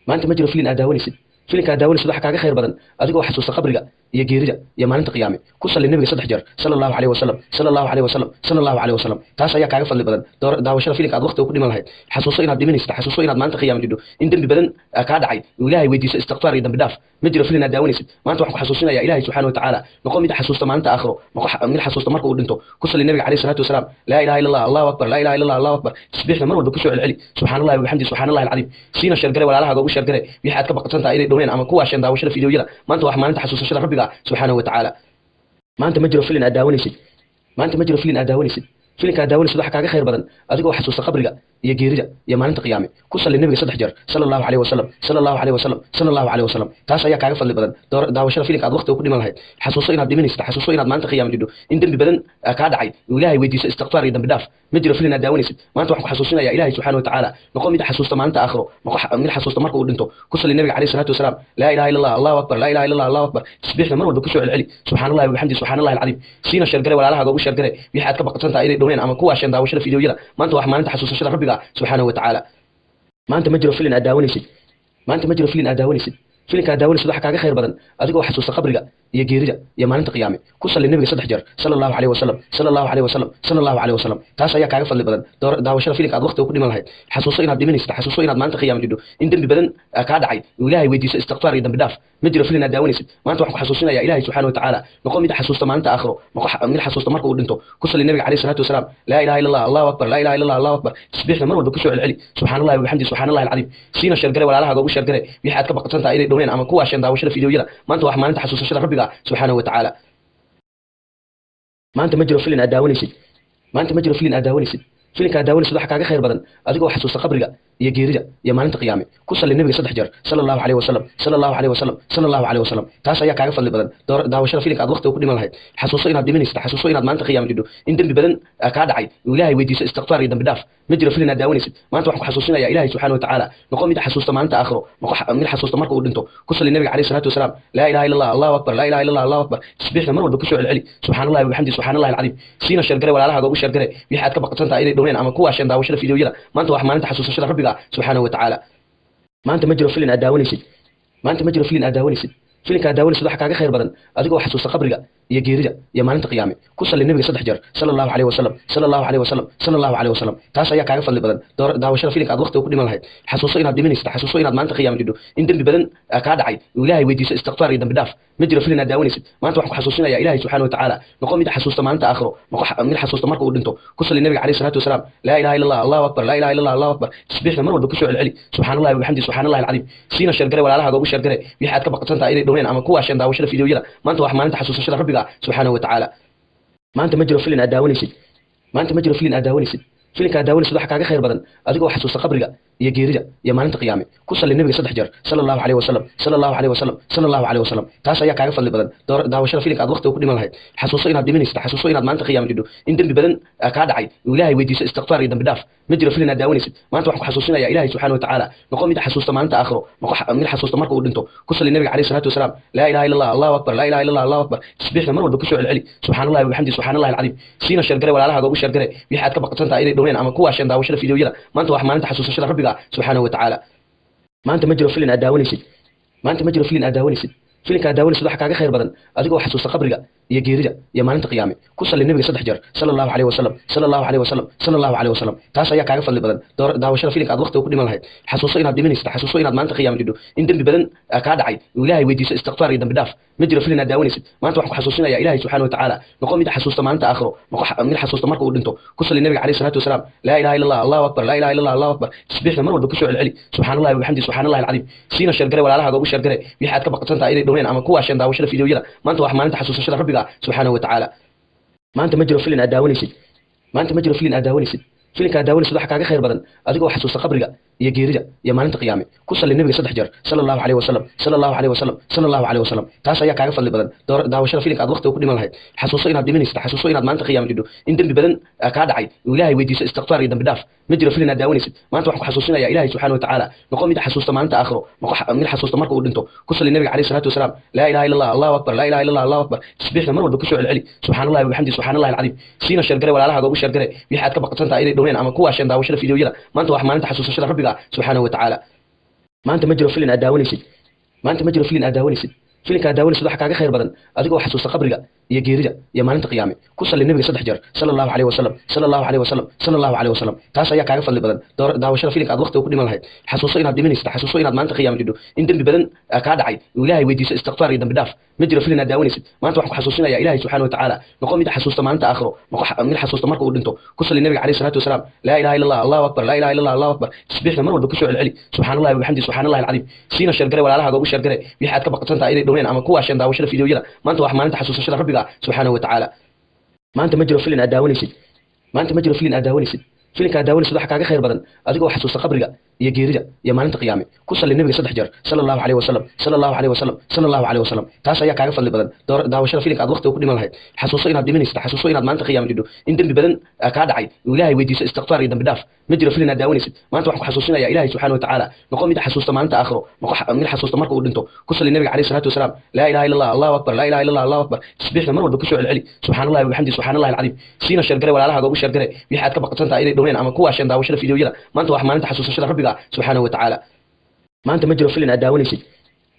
maanta ma jiro filin aad daawanaysid filinka daawanaysid waxa kaaga khayr badan adigoo xasuusta qabriga iyo geerida iyo maalinta qiyaame ku salli nabiga 3 jeer sallallahu alayhi wasallam sallallahu alayhi wasallam sallallahu alayhi wasallam taas ayaa kaaga fadli badan daawashada filinka aad waqti ku dhiman lahayd xasuuso inaad dhimanaysid xasuuso inaad maalinta qiyaame jidho in dambi badan ka dhacay ilaahay weydiiso istighfar iyo dambi dhaaf ma jiro filin aad daawanaysid maanta waxaan ku xasuusinayaa ilaahay subhanahu wa ta'ala noqo mid xasuusta maalinta aakhiro noqo mid xasuusta marka uu dhinto ku salli nabiga alayhi salatu wasalam la ilaha illa allah allahu akbar la ilaha illa allah allahu akbar tasbiixna mar walba ku soo celceli subhanallahi wa bihamdihi subhanallahi alazim siina shargare walaalaha ugu shargare wixii aad ka baqatantaa inay dhaween ama kuwa shan daawashada fiidiyoyada maanta wax maalinta xasuusashada rabbiga subhanahu wa ta'ala maanta ma jiro filin aad daawanaysid maanta ma jiro filin aad daawanaysid filinka daawanaysid waxa kaaga khayr badan adigoo xasuusta qabriga iyo geerida iyo maalinta qiyaame ku salli nabiga 3 jeer sallallahu alayhi wasallam sallallahu alayhi wasallam sallallahu alayhi wasallam taas ayaa kaaga fadli badan daawashada filinka aad waqti ku dhiman lahayd xasuuso inaad dhimanaysid xasuuso inaad maalinta qiyaame jidho in dambi badan ka dhacay ilaahay weydiiso istighfar iyo dambi dhaaf ma jiro filin aad daawanaysid maanta waxaan ku xasuusinayaa ilaahay subhanahu wa ta'ala noqo mid xasuusta maalinta aakhiro noqo mid xasuusta marka uu dhinto ku salli nabiga alayhi salatu wasalam la ilaha illa allah allahu akbar la ilaha illa allah allahu akbar tasbiixna mar walba ku soo celceli subhanallahi wa bihamdihi subhanallahi alazim siina shargare walaalaha ugu shargare wixii aad ka baqatantaa inay dhaween ama kuwa shan daawashada fiidiyoyada maanta wax maalinta xasuusashada rabbiga subhanahu wa ta'ala maanta ma jiro filin aad daawanaysid maanta ma jiro filin aad daawanaysid filinka daawanaysid waxa kaaga khayr badan adigoo xasuusta qabriga iyo geerida iyo maalinta qiyaame ku salli nabiga 3 jeer sallallahu alayhi wasallam sallallahu alayhi wasallam sallallahu alayhi wasallam taas ayaa kaaga fadli badan daawashada filinka aad waqti ku dhiman lahayd xasuuso inaad dhimanaysid xasuuso inaad maalinta qiyaame jidho in dambi badan ka dhacay ilaahay weydiiso istighfar iyo dambi dhaaf ma jiro filin aad daawanaysid maanta waxaan ku xasuusinayaa ilaahay subhanahu wa ta'ala noqo mid xasuusta maalinta aakhiro noqo mid xasuusta marka uu dhinto ku salli nabiga alayhi salatu wasalam la ilaha illa allah allahu akbar la ilaha illa allah allahu akbar tasbiixna mar walba ku soo celceli subhanallahi wa bihamdihi subhanallahi alazim siina shargare walaalaha ugu shargare wixii aad ka baqatantaa inay dhaween ama kuwa shan daawashada fiidiyoyada maanta wax maalinta xasuusashada rabbiga subhanahu wa ta'ala maanta ma jiro filin aad daawanaysid maanta ma jiro filin aad daawanaysid filinka daawanaysid waxa kaaga khayr badan adigoo xasuusta qabriga iyo geerida iyo maalinta qiyaame ku salli nabiga 3 jeer sallallahu alayhi wasallam sallallahu alayhi wasallam sallallahu alayhi wasallam taas ayaa kaaga fadli badan daawashada filinka aad waqti ku dhiman lahayd xasuuso inaad dhimanaysid xasuuso inaad maalinta qiyaame jidho in dambi badan ka dhacay ilaahay weydiiso istighfar iyo dambi dhaaf ma jiro filin aad daawanaysid maanta waxaan ku xasuusinayaa ilaahay subhanahu wa ta'ala noqo mid xasuusta maalinta aakhiro noqo mid xasuusta marka uu dhinto ku salli nabiga alayhi salatu wasalam la ilaha illa allah allahu akbar la ilaha illa allah allahu akbar tasbiixna mar walba ku soo celceli subhanallahi wa bihamdihi subhanallahi alazim siina shargare walaalaha ugu shargare wixii aad ka baqatantaa inay dhaween ama kuwa shan daawashada fiidiyoyada maanta wax maalinta xasuusashada rabbiga subhanahu wa ta'ala maanta ma jiro filin aad daawanaysid maanta ma jiro filin aad daawanaysid filinka daawanaysid waxa kaaga khayr badan adigoo xasuusta qabriga iyo geerida iyo maalinta qiyaame ku salli nabiga 3 jeer sallallahu alayhi wasallam sallallahu alayhi wasallam sallallahu alayhi wasallam taas ayaa kaaga fadli badan daawashada filinka aad waqti ku dhiman lahayd xasuuso inaad dhimanaysid xasuuso inaad maalinta qiyaame jidho in dambi badan ka dhacay ilaahay weydiiso istighfar iyo dambi dhaaf ma jiro filin aad daawanaysid maanta waxaan ku xasuusinayaa ilaahay subhanahu wa ta'ala noqo mid xasuusta maalinta aakhiro noqo mid xasuusta marka uu dhinto ku salli nabiga alayhi salatu wasalam la ilaha illa allah allahu akbar la ilaha illa allah allahu akbar tasbiixna mar walba ku soo celceli subhanallahi wa bihamdihi subhanallahi alazim siina shargare walaalaha ugu shargare wixii aad ka baqatantaa inay dhaween ama kuwa shan daawashada fiidiyoyada maanta wax maalinta xasuusashada rabbiga subhanahu wa ta'ala maanta ma jiro filin aad daawanaysid maanta ma jiro filin aad daawanaysid filinka aad daawanaysid waxa kaaga khayr badan adigoo xasuusta qabriga iyo geerida iyo maalinta qiyaame ku salli nabiga 3 jeer sallallahu alayhi wasallam sallallahu alayhi wasallam sallallahu alayhi wasallam taas ayaa kaaga fadli badan daawashada filinka aad waqti ku dhiman lahayd xasuuso inaad dhimanaysid xasuuso inaad maalinta qiyaame jidho in dambi badan ka dhacay ilaahay weydiiso istighfar iyo dambi dhaaf ma jiro filin aad daawanaysid maanta waxaan ku xasuusinayaa ilaahay subhanahu wa ta'ala noqon mid xasuusta maalinta aakhiro mid xasuusta marka uu dhinto ku salli nabiga alayhi salatu wasalam la ilaha illa allah allahu akbar la ilaha illa allah allahu akbar tasbiixna mar walba ku soo celceli subhanallahi wa bihamdihi subhanallahi alazim siina shargare walaalaha ugu shargare wixii aad ka baqatantaa inay dhowreen ama kuwa shan daawashada fiidiyoyada maanta wax maalinta xasuusashada rabbiga subhanahu wa ta'ala maanta ma jiro filin aad daawanaysid maanta ma jiro filin aad daawanaysid filinka aad daawanaysid waxa kaaga khayr badan adigoo xasuusta qabriga iyo geerida iyo maalinta qiyaame ku salli nabiga 3 jeer sallallahu alayhi wasallam sallallahu alayhi wasallam sallallahu alayhi wasallam taas ayaa kaaga fadli badan daawashada filinka aad waqti ku dhiman lahayd xasuuso inaad dhimanaysid xasuuso inaad maalinta qiyaame jidho in dambi badan ka dhacay ilaahay weydiiso istighfar iyo dambi dhaaf ma jiro filin aad daawanaysid maanta waxaan ku xasuusinayaa ilaahay subhanahu wa ta'ala noqon mid xasuusta maalinta aakhiro mid xasuusta marka uu dhinto ku salli nabiga alayhi salatu wasalam la ilaha illa allah allahu akbar la ilaha illa allah allahu akbar tasbiixna mar walba ku soo celceli subhanallahi wa bihamdihi subhanallahi alazim siina shargare walaalaha ugu shargare wixii aad ka baqatantaa inay dhowreen ama kuwa shan daawashada fiidiyoyada maanta wax maalinta xasuusashada rabbiga subhanahu wa ta'ala maanta ma jiro filin aad daawanaysid maanta ma jiro filin aad daawanaysid filinka aad daawanaysid waxa kaaga khayr badan adigoo xasuusta qabriga iyo geerida iyo maalinta qiyaame ku salli nabiga 3 jeer sallallahu alayhi wasallam sallallahu alayhi wasallam sallallahu alayhi wasallam taas ayaa kaaga fadli badan daawashada filinka aad waqti ku dhiman lahayd xasuuso inaad dhimanaysid xasuuso inaad maalinta qiyaame jidho in dambi badan ka dhacay ilaahay weydiiso istighfar iyo dambi dhaaf ma jiro filin aad daawanaysid maanta waxaan ku xasuusinayaa ilaahay subhanahu wa ta'ala noqon mid xasuusta maalinta aakhiro mid xasuusta marka uu dhinto ku salli nabiga alayhi salatu wasalam la ilaha illa allah allahu akbar la ilaha illa allah allahu akbar tasbiixna mar walba ku soo celceli subhanallahi wa bihamdihi subhanallahi alazim siina shargare walaalaha ugu shargare wixii aad ka baqatantaa inay dhowreen ama kuwa shan daawashada fiidiyoyada maanta wax maalinta xasuusashada rabbiga subhanahu wa ta'ala maanta ma jiro filin aad daawanaysid maanta ma jiro filin aad daawanaysid filinka aad daawanaysid waxa kaaga khayr badan adigoo xasuusta qabriga iyo geerida iyo maalinta qiyaame ku salli nabiga 3 jeer sallallahu alayhi wasallam sallallahu alayhi wasallam sallallahu alayhi wasallam taas ayaa kaaga fadli badan daawashada filinka aad waqti ku dhiman lahayd xasuuso inaad dhimanaysid xasuuso inaad maalinta qiyaame jidho in dambi badan ka dhacay ilaahay weydiiso istighfar iyo dambi dhaaf ma jiro filin aad daawanaysid maanta waxaan ku xasuusinayaa ilaahay subhanahu wa ta'ala noqon mid xasuusta maalinta aakhiro mid xasuusta marka uu dhinto ku salli nabiga alayhi salatu wasalam la ilaha illa allah allahu akbar la ilaha illa allah allahu akbar tasbiixna mar walba ku soo celceli subhanallahi wa bihamdihi subhanallahi alazim siina shargare walaalaha ugu shargare wixii aad ka baqatantaa inay dhowreen ama kuwa shan daawashada fiidiyoyada maanta wax maalinta xasuusashada rabbiga subhanahu wa ta'ala maanta ma jiro filin aad daawanaysid maanta ma jiro filin aad daawanaysid filinka aad daawanaysid waxa kaaga khayr badan adigoo xasuusta qabriga iyo geerida iyo maalinta qiyaame ku salli nabiga 3 jeer sallallahu alayhi wasallam sallallahu alayhi wasallam sallallahu alayhi wasallam taas ayaa kaaga fadli badan daawashada filinka aad waqti ku dhiman lahayd xasuuso inaad dhimanaysid xasuuso inaad maalinta qiyaame jidho in dambi badan ka dhacay ilaahay weydiiso istighfar iyo dambi dhaaf ma jiro filin aad daawanaysid maanta waxaan ku xasuusinayaa ilaahay subhanahu wa ta'ala noqon mid xasuusta maalinta aakhiro mid xasuusta marka uu dhinto ku salli nabiga alayhi salatu wasalam la ilaha illa allah allahu akbar la ilaha illa allah allahu akbar tasbiixna mar walba ku soo celceli subhanallahi wa bihamdihi subhanallahi alazim siina shargare walaalaha ugu shargare wixii aad ka baqatantaa inay dhowreen ama kuwa shan daawashada fiidiyoyada maanta wax maalinta xasuusashada rabbiga subhanahu wa ta'ala maanta ma jiro filin aad daawanaysid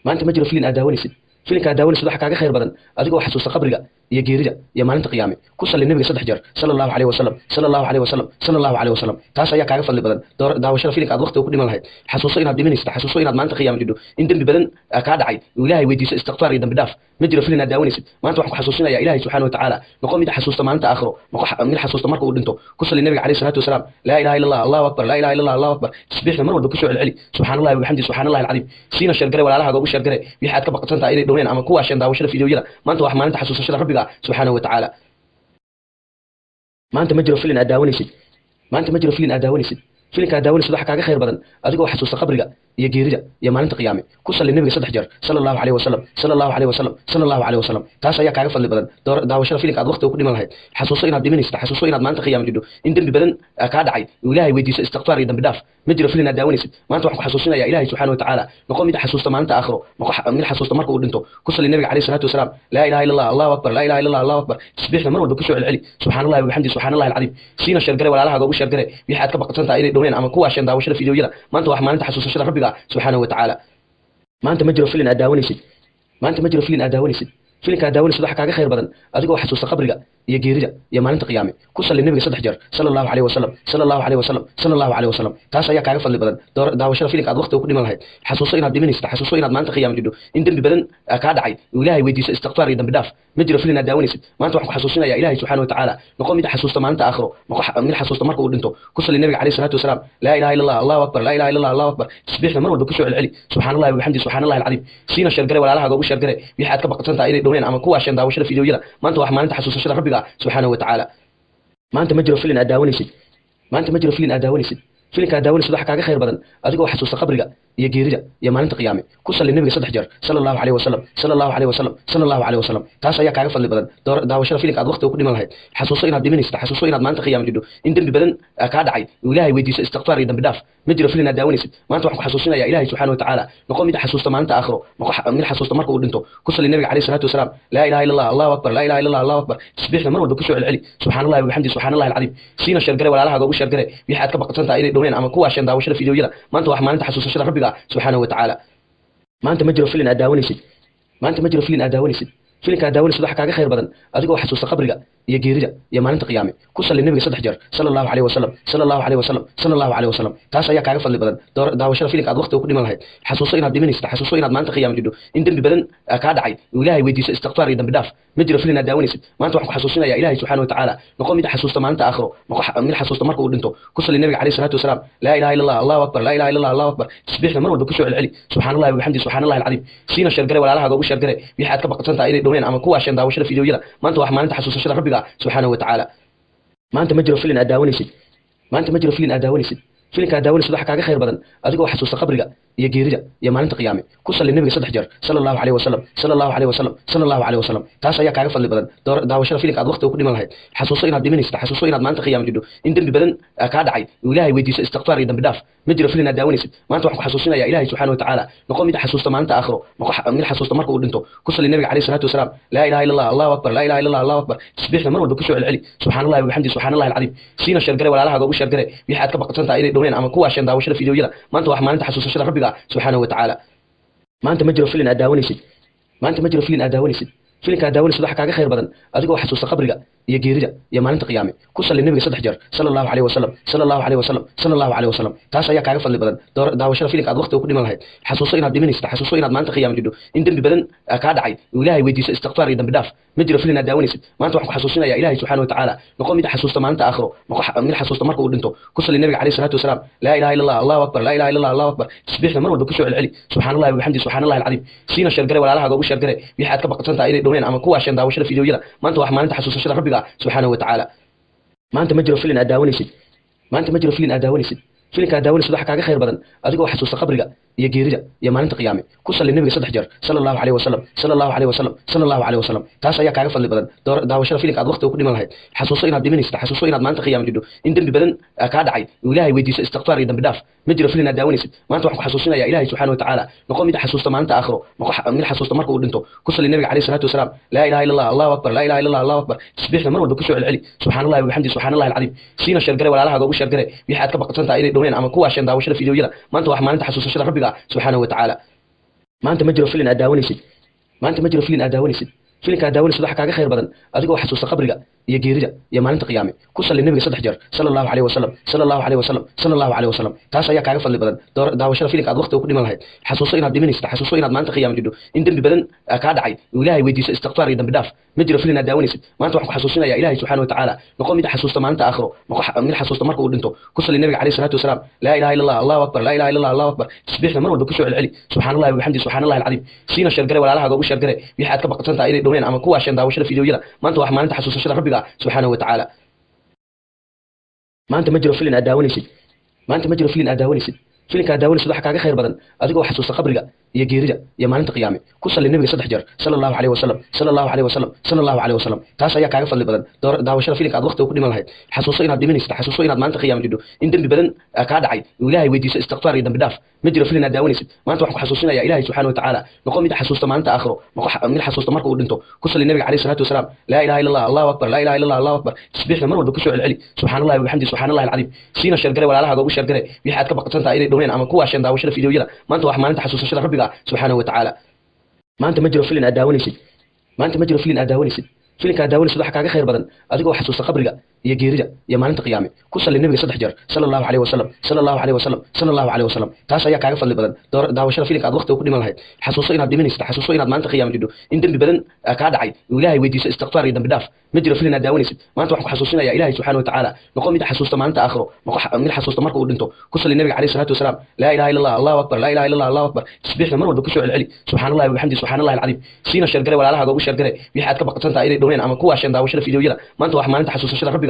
maanta ma jiro filin aad daawanaysid filinka aad daawanaysid waxa kaaga khayr badan adigoo xasuusta qabriga iyo geerida iyo maalinta qiyaame ku salli nabiga 3 jeer sallallahu alayhi wasallam sallallahu alayhi wasallam sallallahu alayhi wasallam taas ayaa kaaga fadli badan daawashada filinka aad waqti ku dhiman lahayd xasuuso inaad dhimanaysid xasuuso inaad maalinta qiyaame jidho in dambi badan ka dhacay ilaahay weydiiso istighfar iyo dambi dhaaf ma jiro filin aad daawanaysid maanta waxaan ku xasuusinayaa ilaahay subhanahu wa ta'ala noqon mid xasuusta maalinta aakhiro mid xasuusta marka uu dhinto ku salli nabiga alayhi salatu wasalam la ilaha illa allah allahu akbar la ilaha illa allah allahu akbar tasbiixna mar walba ku soo celceli subhanallahi wa bihamdihi subhanallahi alazim siina shargare walaalaha ugu shargare wixii aad ka baqatantaa inay dhowreen ama kuwa shan daawashada fiidiyoyada maanta wax maalinta xasuusashada rabbiga subhanahu wa ta'ala maanta ma jiro filin aad daawanaysid maanta ma jiro filin aad daawanaysid filinka aad daawanaysid waxa kaaga khayr badan adigoo xasuusta qabriga iyo geerida iyo maalinta qiyaame ku salli nabiga 3 jeer sallallahu alayhi wasallam sallallahu alayhi wasallam sallallahu alayhi wasallam taas ayaa kaaga fadli badan daawashada filinka aad waqti ku dhiman lahayd xasuuso inaad dhimanaysid xasuuso inaad maalinta qiyaame jidho in dambi badan ka dhacay ilaahay weydiiso istighfar iyo dambi dhaaf ma jiro filin aad daawanaysid maanta waxaan ku xasuusinayaa ilaahay subhanahu wa ta'ala noqon mid xasuusta maalinta aakhiro mid xasuusta marka uu dhinto ku salli nabiga alayhi salatu wasalam la ilaha illa allah allahu akbar la ilaha illa allah allahu akbar tasbiixna mar walba ku soo celceli subhanallahi wa bihamdihi subhanallahi alazim siina shargare walaalaha ugu shargare wixii aad ka baqatantaa inay dhowreen ama kuwa shan daawashada fiidiyoyada maanta wax maalinta xasuusashada rabbiga subhanahu wa ta'ala maanta ma jiro filin aad daawanaysid maanta ma jiro filin aad daawanaysid filinka aad daawanaysid waxa kaaga khayr badan adigoo xasuusta qabriga iyo geerida iyo maalinta qiyaame ku salli nabiga 3 jeer sallallahu alayhi wasallam sallallahu alayhi wasallam sallallahu alayhi wasallam taas ayaa kaaga fadli badan daawashada filinka aad waqti ku dhiman lahayd xasuuso inaad dhimanaysid xasuuso inaad maalinta qiyaame jidho in dambi badan ka dhacay ilaahay weydiiso istighfar iyo dambi dhaaf ma jiro filin aad daawanaysid maanta waxaan ku xasuusinayaa ilaahay subhanahu wa ta'ala noqon mid xasuusta maalinta aakhiro mid xasuusta marka uu dhinto ku salli nabiga alayhi salatu wasalam la ilaha illa allah allahu akbar la ilaha illa allah allahu akbar tasbiixna mar walba ku soo celceli subhanallahi wa bihamdihi subhanallahi alazim siina shargare walaalaha ugu shargare wixii aad ka baqatantaa inay dhowreen ama kuwa shan daawashada fiidiyoyada maanta wax maalinta xasuusashada rabbiga subhanahu wa ta'ala maanta ma jiro filin aad daawanaysid maanta ma jiro filin aad daawanaysid filinka aad daawanaysid waxa kaaga khayr badan adigoo xasuusta qabriga iyo geerida iyo maalinta qiyaame ku salli nabiga 3 jeer sallallahu alayhi wasallam sallallahu alayhi wasallam sallallahu alayhi wasallam taas ayaa kaaga fadli badan daawashada filinka aad waqti ku dhiman lahayd xasuuso inaad dhimanaysid xasuuso inaad maalinta qiyaame jidho in dambi badan ka dhacay ilaahay weydiiso istighfar iyo dambi dhaaf ma jiro filin aad daawanaysid maanta waxaan ku xasuusinayaa ilaahay subhanahu wa ta'ala noqon mid xasuusta maalinta aakhiro mid xasuusta marka uu dhinto ku salli nabiga alayhi salatu wasalam la ilaha illa allah allahu akbar la ilaha illa allah allahu akbar tasbiixna mar walba ku soo celceli subhanallahi wa bihamdihi subhanallahi alazim siina shargare walaalaha ugu shargare wixii aad ka baqatantaa inay dhaween ama kuwa shan daawashada fiidiyoyada maanta wax maalinta xasuusashada rabbiga subhanahu wa ta'ala maanta ma jiro filin aad daawanaysid maanta ma jiro filin aad daawanaysid filinka aad daawanaysid waxa kaaga khayr badan adigoo xasuusta qabriga iyo geerida iyo maalinta qiyaame ku salli nabiga 3 jeer sallallahu alayhi wasallam sallallahu alayhi wasallam sallallahu alayhi wasallam taas ayaa kaaga fadli badan daawashada filinka aad waqti ku dhiman lahayd xasuuso inaad dhimanaysid xasuuso inaad maalinta qiyaame jidho in dambi badan ka dhacay ilaahay weydiiso istighfar iyo dambi dhaaf ma jiro filin aad daawanaysid maanta waxaan ku xasuusinayaa ilaahay subhanahu wa ta'ala noqon mid xasuusta maalinta aakhiro mid xasuusta marka uu dhinto ku salli nabiga alayhi salatu wasalam la ilaha illa allah allahu akbar la ilaha illa allah allahu akbar tasbiixna mar walba ku soo celceli subhanallahi wa bihamdihi subhanallahi alazim siina shargare walaalaha ugu shargare wixii aad ka baqatantaa inay dhaween ama kuwa shan daawashada fiidiyoyada maanta wax maalinta xasuusashada rabbiga subhanahu wa ta'ala maanta ma jiro filin aad daawanaysid maanta ma jiro filin aad daawanaysid filinka aad daawanaysid waxa kaaga khayr badan adigoo xasuusta qabriga iyo geerida iyo maalinta qiyaame ku salli nabiga 3 jeer sallallahu alayhi wasallam sallallahu alayhi wasallam sallallahu alayhi wasallam taas ayaa kaaga fadli badan daawashada filinka aad waqti ku dhiman lahayd xasuuso inaad dhimanaysid xasuuso inaad maalinta qiyaame jidho in dambi badan ka dhacay ilaahay weydiiso istighfar iyo dambi dhaaf ma jiro filin aad daawanaysid maanta waxaan ku xasuusinayaa ilaahay subhanahu wa ta'ala noqon mid xasuusta maalinta aakhiro mid xasuusta marka uu dhinto ku salli nabiga alayhi salatu wasalam la ilaha illa allah allahu akbar la ilaha illa allah allahu akbar tasbiixna mar walba ku soo celceli subhanallahi wa bihamdihi subhanallahi alazim siina shargare walaalaha ugu shargare wixii aad ka baqatantaa inay dhaween ama kuwa shan daawashada fiidiyoyada maanta wax maalinta xasuusashada rabbiga subhanahu wa ta'ala maanta ma jiro filin aad daawanaysid maanta ma jiro filin aad daawanaysid filinka aad daawanaysid waxa kaaga khayr badan adigoo xasuusta qabriga iyo geerida iyo maalinta qiyaame ku salli nabiga 3 jeer sallallahu alayhi wasallam sallallahu alayhi wasallam sallallahu alayhi wasallam taas ayaa kaaga fadli badan daawashada filinka aad waqti ku dhiman lahayd xasuuso inaad dhimanaysid xasuuso inaad maalinta qiyaame jidho in dambi badan ka dhacay ilaahay weydiiso istighfar iyo dambi dhaaf ma jiro filin aad daawanaysid maanta waxaan ku xasuusinayaa ilaahay subhanahu wa ta'ala noqon mid xasuusta maalinta aakhiro mid xasuusta marka uu dhinto ku salli nabiga alayhi salatu wasalam la ilaha illa allah allahu akbar la ilaha illa allah allahu akbar tasbiixna mar walba ku soo celceli subhanallahi wa bihamdihi subhanallahi alazim siina shargare walaalaha ugu shargare wixii aad ka baqatantaa inay dhaween ama kuwa shan daawashada fiidiyoyada maanta wax maalinta xasuusashada rabbiga subhanahu wa ta'ala maanta ma jiro filin aad daawanaysid maanta ma jiro filin aad daawanaysid filinka aad daawanaysid waxa kaaga khayr badan adigoo xasuusta qabriga iyo geerida iyo maalinta qiyaame ku salli nabiga 3 jeer sallallahu alayhi wasallam sallallahu alayhi wasallam sallallahu alayhi wasallam taas ayaa kaaga fadli badan daawashada filinka aad waqti ku dhiman lahayd xasuuso inaad dhimanaysid xasuuso inaad maalinta qiyaame jidho in dambi badan ka dhacay ilaahay weydiiso istighfar iyo dambi dhaaf ma jiro filin aad daawanaysid maanta waxaan ku xasuusinayaa ilaahay subhanahu wa ta'ala noqon mid xasuusta maalinta aakhiro mid xasuusta marka uu dhinto ku salli nabiga alayhi salatu wasalam la ilaha illa allah allahu akbar la ilaha illa allah allahu akbar tasbiixna mar walba ku soo celceli subhanallahi wa bihamdihi subhanallahi alazim siina shargare walaalaha ugu shargare wixii aad ka baqatantaa inay dhaween ama kuwa shan daawashada fiidiyoyada maanta wax maalinta xasuusashada rabbiga subhanahu wa ta'ala maanta ma jiro filin aad daawanaysid maanta ma jiro filin aad daawanaysid filinka aad daawanaysid waxa kaaga khayr badan adigoo xasuusta qabriga iyo geerida iyo maalinta qiyaame ku salli nabiga 3 jeer sallallahu alayhi wasallam sallallahu alayhi wasallam sallallahu alayhi wasallam taas ayaa kaaga fadli badan daawashada filinka aad waqti ku dhiman lahayd xasuuso inaad dhimanaysid xasuuso inaad maalinta qiyaame jidho in dambi badan ka dhacay ilaahay weydiiso istighfar iyo dambi dhaaf ma jiro filin aad daawanaysid maanta waxaan ku xasuusinayaa ilaahay subhanahu wa ta'ala noqon mid xasuusta maalinta aakhiro mid xasuusta marka uu dhinto ku salli nabiga alayhi salatu wasalam la ilaha illa allah allahu akbar la ilaha illa allah allahu akbar tasbiixna mar walba ku soo celceli subhanallahi wa bihamdihi subhanallahi alazim siina shargare walaalaha ugu shargare wixii aad ka baqatantaa inay dhaween ama kuwa shan daawashada fiidiyoyada maanta wax maalinta xasuusashada rabbiga subhanahu wa ta'ala maanta ma jiro filin aad daawanaysid maanta ma jiro filin aad daawanaysid filinka aad daawanaysid waxa kaaga khayr badan adigoo xasuusta qabriga iyo geerida iyo maalinta qiyaame ku salli nabiga 3 jeer sallallahu alayhi wasallam sallallahu alayhi wasallam sallallahu alayhi wasallam taas ayaa kaaga fadli badan daawashada filinka aad waqti ku dhiman lahayd xasuuso inaad dhimanaysid xasuuso inaad maalinta qiyaame jidho in dambi badan ka dhacay ilaahay weydiiso istighfar iyo dambi dhaaf ma jiro filin aad daawanaysid maanta waxaan ku xasuusinayaa ilaahay subhanahu wa ta'ala noqon mid xasuusta maalinta aakhiro mid xasuusta marka uu dhinto ku salli nabiga alayhi salatu wasalam la ilaha illa allah allahu akbar la ilaha illa allah allahu akbar tasbiixna mar walba ku soo celceli subhanallahi wa bihamdihi subhanallahi alazim siina shargare walaalaha ugu shargare wixii aad ka baqatantaa inay dhaween ama kuwa shan daawashada fiidiyoyada maanta wax maalinta xasuusashada rabbiga subhanahu wa ta'ala maanta ma jiro filin aad daawanaysid maanta ma jiro filin aad daawanaysid filinka aad daawanaysid waxa kaaga khayr badan adigoo xasuusta qabriga iyo geerida iyo maalinta qiyaame ku salli nabiga 3 jeer sallallahu alayhi wasallam sallallahu alayhi wasallam sallallahu alayhi wasallam taas ayaa kaaga fadli badan daawashada filinka aad waqti ku dhiman lahayd xasuuso inaad dhimanaysid xasuuso inaad maalinta qiyaame jidho in dambi badan ka dhacay ilaahay weydiiso istighfar iyo dambi dhaaf ma jiro filin aad daawanaysid maanta waxaan ku xasuusinayaa ilaahay subhanahu wa ta'ala noqon mid xasuusta maalinta aakhiro mid xasuusta marka uu dhinto ku salli nabiga alayhi salatu wasalam la ilaha illa allah allahu akbar la ilaha illa allah allahu akbar tasbiixna mar walba ku soo celceli subhanallahi wa bihamdihi subhanallahi alazim siina shargare walaalaha ugu shargare wixii aad ka baqatantaa inay dhaween ama kuwa shan daawashada fiidiyoyada maanta wax maalinta xasuusashada rabbiga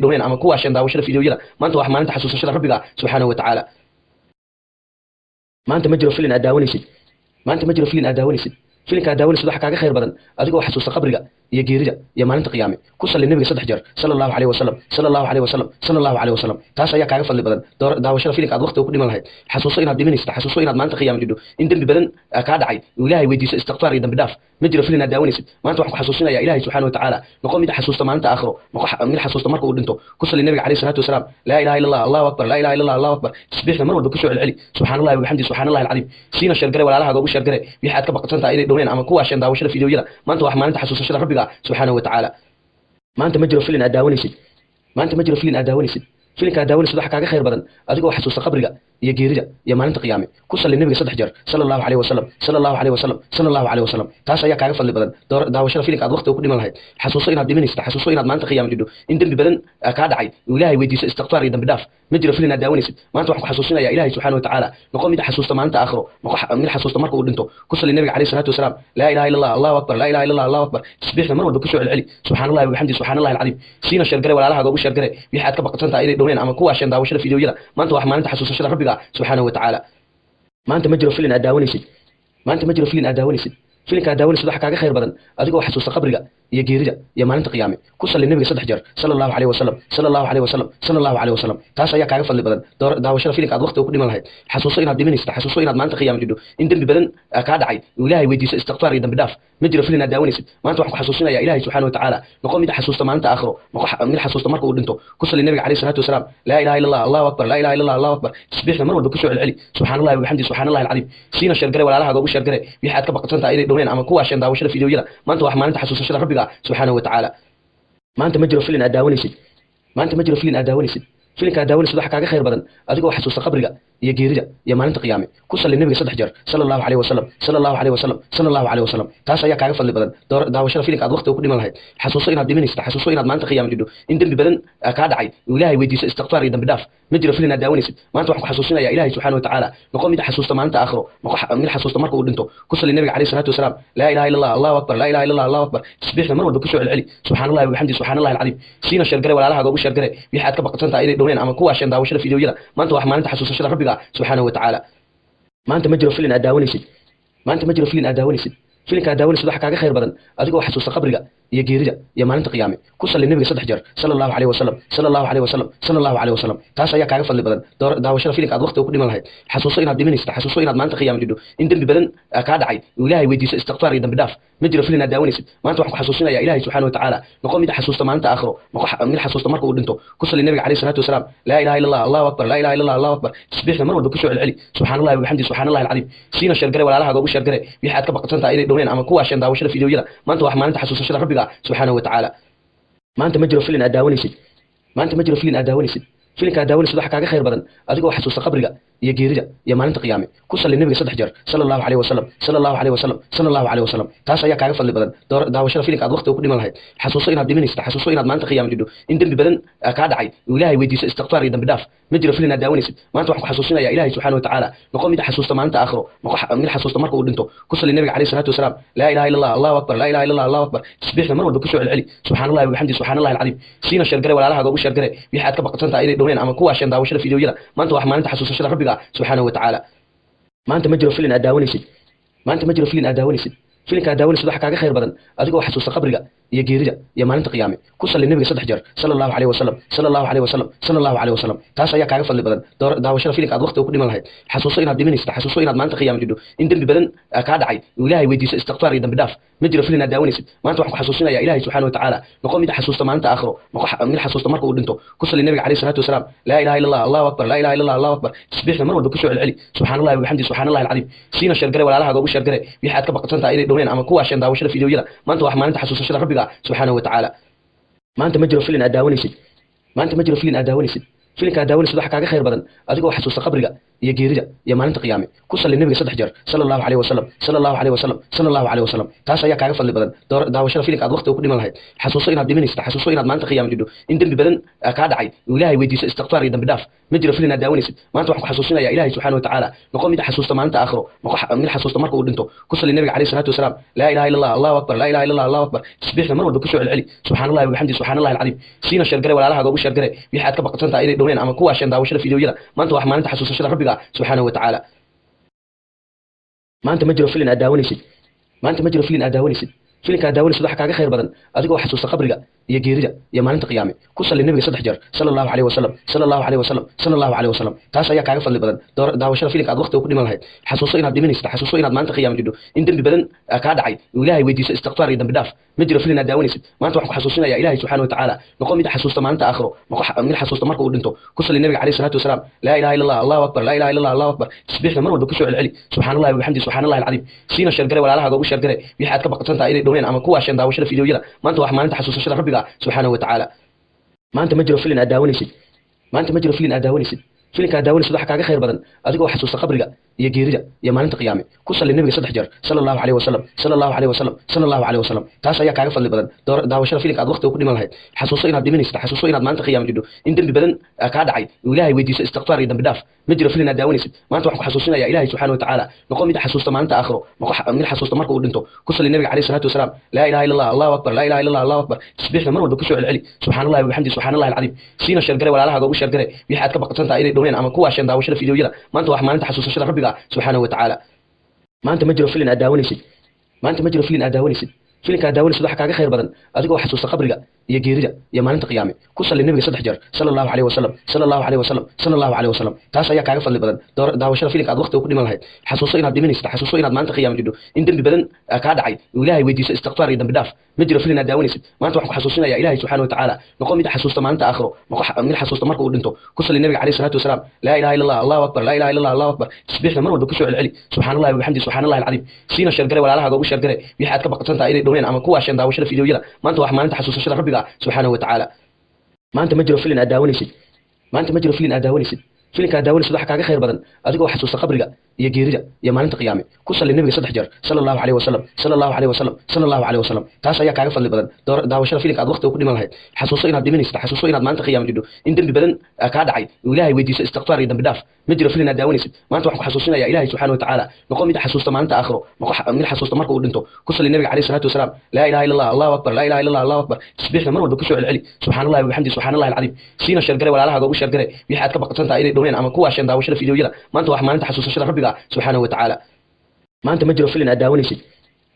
dhoween ama kuwa shan daawashada fiidiyoyada maanta wax maalinta xasuusashada rabbiga subxaanahu wa tacaala maanta ma jiro filin aad daawanaysid maanta ma jiro filin aad daawanaysid filinka aad daawanaysid waxa kaaga khayr badan adigoo xasuusta qabriga iyo geerida iyo maalinta qiyaame ku salli nabiga 3 jeer sallallahu alayhi wasallam sallallahu alayhi wasallam sallallahu alayhi wasallam taas ayaa kaaga fadli badan daawashada filinka aad waqti ku dhiman lahayd xasuuso inaad dhimanaysid xasuuso inaad maalinta qiyaame jidho in dambi badan ka dhacay ilaahay weydiiso istighfar iyo dambi dhaaf ma jiro filin aad daawanaysid maanta waxaan ku xasuusinaya ilaahay subhanahu wa ta'ala noqon mid xasuusta maalinta aakhiro noqon mid xasuusta marka uu dhinto ku salli nabiga alayhi salatu wasalam la ilaha illa allah allahu akbar la ilaha illa allah allahu akbar tasbiixna mar walba ku soo celceli subhanallahi wa bihamdihi subhanallahi alazim siina sheergare walaalaha ugu sheergare wixii aad ka baqatantaa inay dhoween ama kuwa shan daawashada fiidiyoyada maanta wax maalinta xasuusashada rabbiga subhanahu wa ta'ala maanta ma jiro filin aad daawanaysid maanta ma jiro filin aad daawanaysid filinka aad daawanaysid waxa kaaga khayr badan adigoo xasuusta qabriga iyo geerida iyo maalinta qiyaame ku salli nabiga 3 jeer sallallahu alayhi wasallam sallallahu alayhi wasallam sallallahu alayhi wasallam taas ayaa kaaga fadli badan daawashada filinka aad waqti ku dhiman lahayd xasuuso inaad dhimanaysid xasuuso inaad maalinta qiyaame jidho in dambi badan ka dhacay ilaahay weydiiso istighfar iyo dambi dhaaf ma jiro filin aad daawanaysid maanta waxaan ku xasuusinaya ilaahay subhanahu wa ta'ala noqon mid xasuusta maalinta aakhiro noqon mid xasuusta marka uu dhinto ku salli nabiga alayhi salatu wasalam la ilaha illa allah allahu akbar la ilaha illa allah allahu akbar tasbiixna mar walba ku soo celceli subhanallahi wa bihamdihi subhanallahi alazim siina sheergare walaalaha ugu sheergare wixii aad ka baqatantaa inay dhowreen ama kuwa asheen daawashada fiidiyowyada maanta wax maalinta xasuusashada rabbiga subxaanahu wa tacaala maanta ma jiro filin aad daawanaysid maanta ma jiro filin aad daawanaysid filinka aad daawanaysid waxa kaaga khayr badan adigoo xasuusta qabriga iyo geerida iyo maalinta qiyaame ku salli nabiga 3 jeer sallallahu alayhi wasallam sallallahu alayhi wasallam sallallahu alayhi wasallam taas ayaa kaaga fadli badan daawashada filinka aad waqti ku dhiman lahayd xasuuso inaad dhimanaysid xasuuso inaad maalinta qiyaame jidho in dambi badan ka dhacay ilaahay weydiiso istighfar iyo dambi dhaaf ma jiro filin aad daawanaysid maanta waxaan ku xasuusinaya ilaahay subhanahu wa ta'ala noqon mid xasuusta maalinta aakhiro mid xasuusta marka uu dhinto ku salli nabiga alayhi salatu wasalam la ilaha illa allah allahu akbar la ilaha illa allah allahu akbar tasbiixna mar walba ku soo celceli subhanallahi wa bihamdihi subhanallahi alazim siina shargare walaalaha ugu shargare wixii aad ka baqatantaa inay dhowreen ama kuwa asheen daawashada fiidiyowyada maanta wax maalinta xasuusashada rabbiga subhanahu wa ta'ala maanta ma jiro filin aad daawanaysid maanta ma jiro filin aad daawanaysid filinka aad daawanaysid waxa kaaga khayr badan adigoo xasuusta qabriga iyo geerida iyo maalinta qiyaame ku salli nabiga 3 jeer sallallahu alayhi wasallam sallallahu alayhi wasallam sallallahu alayhi wasallam taas ayaa kaaga fadli badan daawashada filinka aad waqti ku dhiman lahayd xasuuso inaad dhimanaysid xasuuso inaad maalinta qiyaame jidho in dambi badan ka dhacay ilaahay weydiiso istighfar iyo dambi dhaaf ma jiro filin aad daawanaysid maanta waxaan ku xasuusinaya ilaahay subhanahu wa ta'ala noqon mid xasuusta maalinta aakhiro mid xasuusta marka uu dhinto ku salli nabiga alayhi salatu wasalam la ilaha illa allah allahu akbar la ilaha illa allah allahu akbar tasbiixna mar walba ku soo celceli subhanallahi wa bihamdihi subhanallahi alazim siina shargare walaalaha ugu shargare wixii aad ka baqatantaa inay dhowreen ama kuwa asheen daawashada fiidiyowyada maanta wax maalinta xasuusashada rabbiga subhanahu wa ta'ala maanta ma jiro filin aad daawanaysid maanta ma jiro filin aad daawanaysid filinka aad daawanaysid waxa kaaga khayr badan adigoo xasuusta qabriga iyo geerida iyo maalinta qiyaame ku salli nabiga 3 jeer sallallahu alayhi wasallam sallallahu alayhi wasallam sallallahu alayhi wasallam taas ayaa kaaga fadli badan daawashada filinka aad waqti ku dhiman lahayd xasuuso inaad dhimanaysid xasuuso inaad maalinta qiyaame jidho in dambi badan ka dhacay ilaahay weydiiso istighfar iyo dambi dhaaf ma jiro filin aad daawanaysid maanta waxaan ku xasuusinaya ilaahay subhanahu wa ta'ala noqon mid xasuusta maalinta aakhiro mid xasuusta marka uu dhinto ku salli nabiga alayhi salatu wasalam la ilaha illa allah allahu akbar la ilaha illa allah allahu akbar tasbiixna mar walba ku soo celceli subhanallahi wa bihamdihi subhanallahi alazim siina shargare walaalaha ugu shargare wixii aad ka baqatantaa inay dhowreen ama kuwa asheen daawashada fiidiyowyada maanta wax maalinta xasuusashada rabbiga subhanahu wa ta'ala maanta ma jiro filin aad daawanaysid maanta ma jiro filin aad daawanaysid filinka aad daawanaysid waxa kaaga khayr badan adigoo xasuusta qabriga iyo geerida iyo maalinta qiyaame ku salli nabiga 3 jeer sallallahu alayhi wasallam sallallahu alayhi wasallam sallallahu alayhi wasallam taas ayaa kaaga fadli badan daawashada filinka aad waqti ku dhiman lahayd xasuuso inaad dhimanaysid xasuuso inaad maalinta qiyaame jidho in dambi badan ka dhacay ilaahay weydiiso istighfar iyo dambi dhaaf ma jiro filin aad daawanaysid maanta waxaan ku xasuusinaya ilaahay subhanahu wa ta'ala noqon mid xasuusta maalinta aakhiro mid xasuusta marka uu dhinto ku salli nabiga alayhi salatu wasalam la ilaha illa allah allahu akbar la ilaha illa allah allahu akbar tasbiixna mar walba ku soo celceli subhanallahi wa bihamdihi subhanallahi alazim siina shargare walaalaha ugu shargare wixii aad ka baqatantaa inay dhowreen ama kuwa asheen daawashada fiidiyowyada maanta wax maalinta xasuusashada rabbiga subhanahu wa ta'ala maanta ma jiro filin aad daawanaysid maanta ma jiro filin aad daawanaysid filinka aad daawanaysid waxa kaaga khayr badan adigoo xasuusta qabriga iyo geerida iyo maalinta qiyaame ku salli nabiga 3 jeer sallallahu alayhi wasallam sallallahu alayhi wasallam sallallahu alayhi wasallam taas ayaa kaaga fadli badan daawashada filinka aad waqti ku dhiman lahayd xasuuso inaad dhimanaysid xasuuso inaad maalinta qiyaame jidho in dambi badan ka dhacay ilaahay weydiiso istighfar iyo dambi dhaaf ma jiro filin aad daawanaysid maanta waxaan ku xasuusinaya ilaahay subhanahu wa ta'ala noqon mid xasuusta maalinta aakhiro mid xasuusta marka uu dhinto ku salli nabiga alayhi salatu wasalam la ilaha illa allah allahu akbar la ilaha illa allah allahu akbar tasbiixna mar walba ku soo celceli subhanallahi wa bihamdihi subhanallahi alazim siina shargare walaalaha ugu shargare wixii aad ka baqatantaa inay dhowreen ama kuwa asheen daawashada fiidiyowyada maanta wax maalinta xasuusashada rabbiga subhanahu wa ta'ala maanta ma jiro filin aad daawanaysid maanta ma jiro filin aad daawanaysid filinka aad daawanaysid waxa kaaga khayr badan adigoo xasuusta qabriga iyo geerida iyo maalinta qiyaame ku salli nabiga 3 jeer sallallahu alayhi wasallam sallallahu alayhi wasallam sallallahu alayhi wasallam taas ayaa kaaga fadli badan daawashada filinka aad waqti ku dhiman lahayd xasuuso inaad dhimanaysid xasuuso inaad maalinta qiyaame jidho in dambi badan ka dhacay ilaahay weydiiso istighfar iyo dambi dhaaf ma jiro filin aad daawanaysid maanta waxaan ku xasuusinaya ilaahay subhanahu wa ta'ala noqon mid xasuusta maalinta aakhiro mid xasuusta marka uu dhinto ku salli nabiga alayhi salatu wasalam la ilaha illa allah allahu akbar la ilaha illa allah allahu akbar tasbiixna mar walba ku soo celceli subhanallahi wa bihamdihi subhanallahi alazim siina shargare walaalaha ugu shargare wixii aad ka baqatantaa inay dhowreen ama kuwa asheen daawashada fiidiyowyada maanta wax maalinta xasuusashada rabbiga subhanahu wa ta'ala maanta ma jiro filin aad daawanaysid maanta ma jiro filin aad daawanaysid filinka aad daawanaysid waxa kaaga khayr badan adigoo xasuusta qabriga iyo geerida iyo maalinta qiyaame ku salli nabiga 3 jeer sallallahu alayhi wasallam sallallahu alayhi wasallam sallallahu alayhi wasallam taas ayaa kaaga fadli badan daawashada filinka aad waqti ku dhiman lahayd xasuuso inaad dhimanaysid xasuuso inaad maalinta qiyaame jidho in dambi badan ka dhacay ilaahay weydiiso istighfar iyo dambi dhaaf ma jiro filin aad daawanaysid maanta waxaan ku xasuusinaya ilaahay subhanahu wa ta'ala noqon mid xasuusta maalinta aakhiro mid xasuusta marka uu dhinto ku salli nabiga alayhi salatu wasalam la ilaha illa allah allahu akbar la ilaha illa allah allahu akbar tasbiixna mar walba ku soo celceli subhanallahi wa bihamdihi subhanallahi alazim siina shargare walaalaha ugu shargare wixii aad ka baqatantaa inay dhowreen ama kuwa asheen daawashada fiidiyowyada maanta wax maalinta xasuusashada rabbiga subhanahu wa ta'ala maanta ma jiro filin aad daawanaysid maanta ma jiro filin aad daawanaysid filinka aad daawanaysid waxa kaaga khayr badan adigoo xasuusta qabriga iyo geerida iyo maalinta qiyaame ku salli nabiga 3 jeer sallallahu alayhi wasallam sallallahu alayhi wasallam sallallahu alayhi wasallam taas ayaa kaaga fadli badan daawashada filimka aad waqti ku dhiman lahayd xasuuso inaad dhimanaysid xasuuso inaad maalinta qiyaame jidho in dambi badan ka dhacay ilaahay weydiiso istighfar iyo dambi dhaaf ma jiro filin aad daawanaysid maanta waxaan ku xasuusinayaa ilaahay subhanahu wa ta'ala noqon mid xasuusta maalinta aakhiro mid xasuusta marka uu dhinto ku salli nabiga alayhi salatu wasalaam la ilaha illa allah allahu akbar la ilaha illa allah allahu akbar tasbiixna mar walba ku soo celceli subhanallahi wa bihamdihi subhanallahi alazim siina shargare walaalaha ugu shargare wixii aad ka baqsantaa inay dhaween ama kuwa shan daawashada fiidiyoyada maanta wax maalinta xasuusashada rabbiga subhanahu wa ta'ala maanta ma jiro filin aad daawanaysid maanta ma jiro filin aad daawanaysid filinka aad daawanaysid waxa kaaga khayr badan adigoo xasuusta qabriga iyo geerida iyo maalinta qiyaame ku salli nabiga 3 jeer sallallahu alayhi wasallam sallallahu alayhi wasallam sallallahu alayhi wasallam taas ayaa kaaga fadli badan daawashada filimka aad waqti ku dhiman lahayd xasuuso inaad dhimanaysid xasuuso inaad maalinta qiyaame jidho in dambi badan ka dhacay ilaahay weydiiso istighfar iyo dambi dhaaf ma jiro filin aad daawanaysid maanta waxaan ku xasuusinayaa ilaahay subhanahu wa ta'ala noqon mid xasuusta maalinta aakhiro mid xasuusta marka uu dhinto ku salli nabiga alayhi salatu wasalaam la ilaha illa allah allahu akbar la ilaha illa allah allahu akbar tasbiixna mar walba ku soo celceli subhanallahi wa bihamdihi subhanallahi alazim siina shargare walaalaha ugu shargare wixii aad ka baqsantaa inay dhaween ama kuwa shan daawashada fiidiyoyada maanta wax maalinta xasuusashada rabbiga subhanahu wa ta'ala maanta ma jiro filin aad daawanaysid maanta ma jiro filin aad daawanaysid filinka aad daawanaysid waxa kaaga khayr badan adigoo xasuusta qabriga iyo geerida iyo maalinta qiyaame ku salli nabiga 3 jeer sallallahu alayhi wasallam sallallahu alayhi wasallam sallallahu alayhi wasallam taas ayaa kaaga fadli badan daawashada filimka aad waqti ku dhiman lahayd xasuuso inaad dhimanaysid xasuuso inaad maalinta qiyaame jidho in dambi badan ka dhacay ilaahay weydiiso istighfar iyo dambi dhaaf ma jiro filin aad daawanaysid maanta waxaan ku xasuusinayaa ilaahay subhanahu wa ta'ala noqon mid xasuusta maalinta aakhiro mid xasuusta marka uu dhinto ku salli nabiga alayhi salatu wasalaam la ilaha illa allah allahu akbar la ilaha illa allah allahu akbar tasbiixna mar walba ku soo celceli subhanallahi wa bihamdihi subhanallahi alazim siina shargare walaalaha ugu shargare wixii aad ka baqsantaa inay dhaween ama kuwa shan daawashada fiidiyoyada maanta wax maalinta xasuusashada rabbiga subhanahu wa ta'ala maanta ma jiro filin aad daawanaysid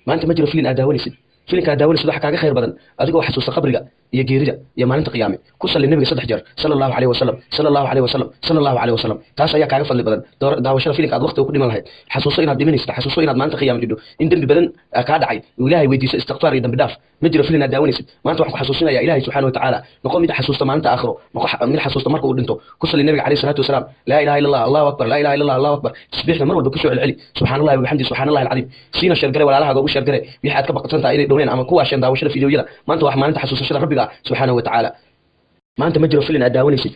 maanta ma jiro filin aad daawanaysid filinka aad daawanaysid waxa kaaga khayr badan adigoo xasuusta qabriga iyo geerida iyo maalinta qiyaame ku salli nabiga 3 jeer sallallahu alayhi wasallam sallallahu alayhi wasallam sallallahu alayhi wasallam taas ayaa kaaga fadli badan daawashada filimka aad waqti ku dhiman lahayd xasuuso inaad dhimanaysid xasuuso inaad maalinta qiyaame jidho in dambi badan ka dhacay ilaahay weydiiso istighfar iyo dambi dhaaf ma jiro filin aad daawanaysid maanta waxaan ku xasuusinayaa ilaahay subhanahu wa ta'ala noqon mid xasuusta maalinta aakhiro mid xasuusta marka uu dhinto ku salli nabiga alayhi salatu wasalaam la ilaha illa allah allahu akbar la ilaha illa allah allahu akbar tasbiixna mar walba ku soo celceli subhanallahi wa bihamdihi subhanallahi alazim siina shargare walaalaha ugu shargare wixii aad ka baqsantaa inay dhaween ama kuwa shan daawashada fiidiyoyada maanta wax maalinta xasuusashada rabbiga subhanahu wa ta'ala maanta ma jiro filin aad daawanaysid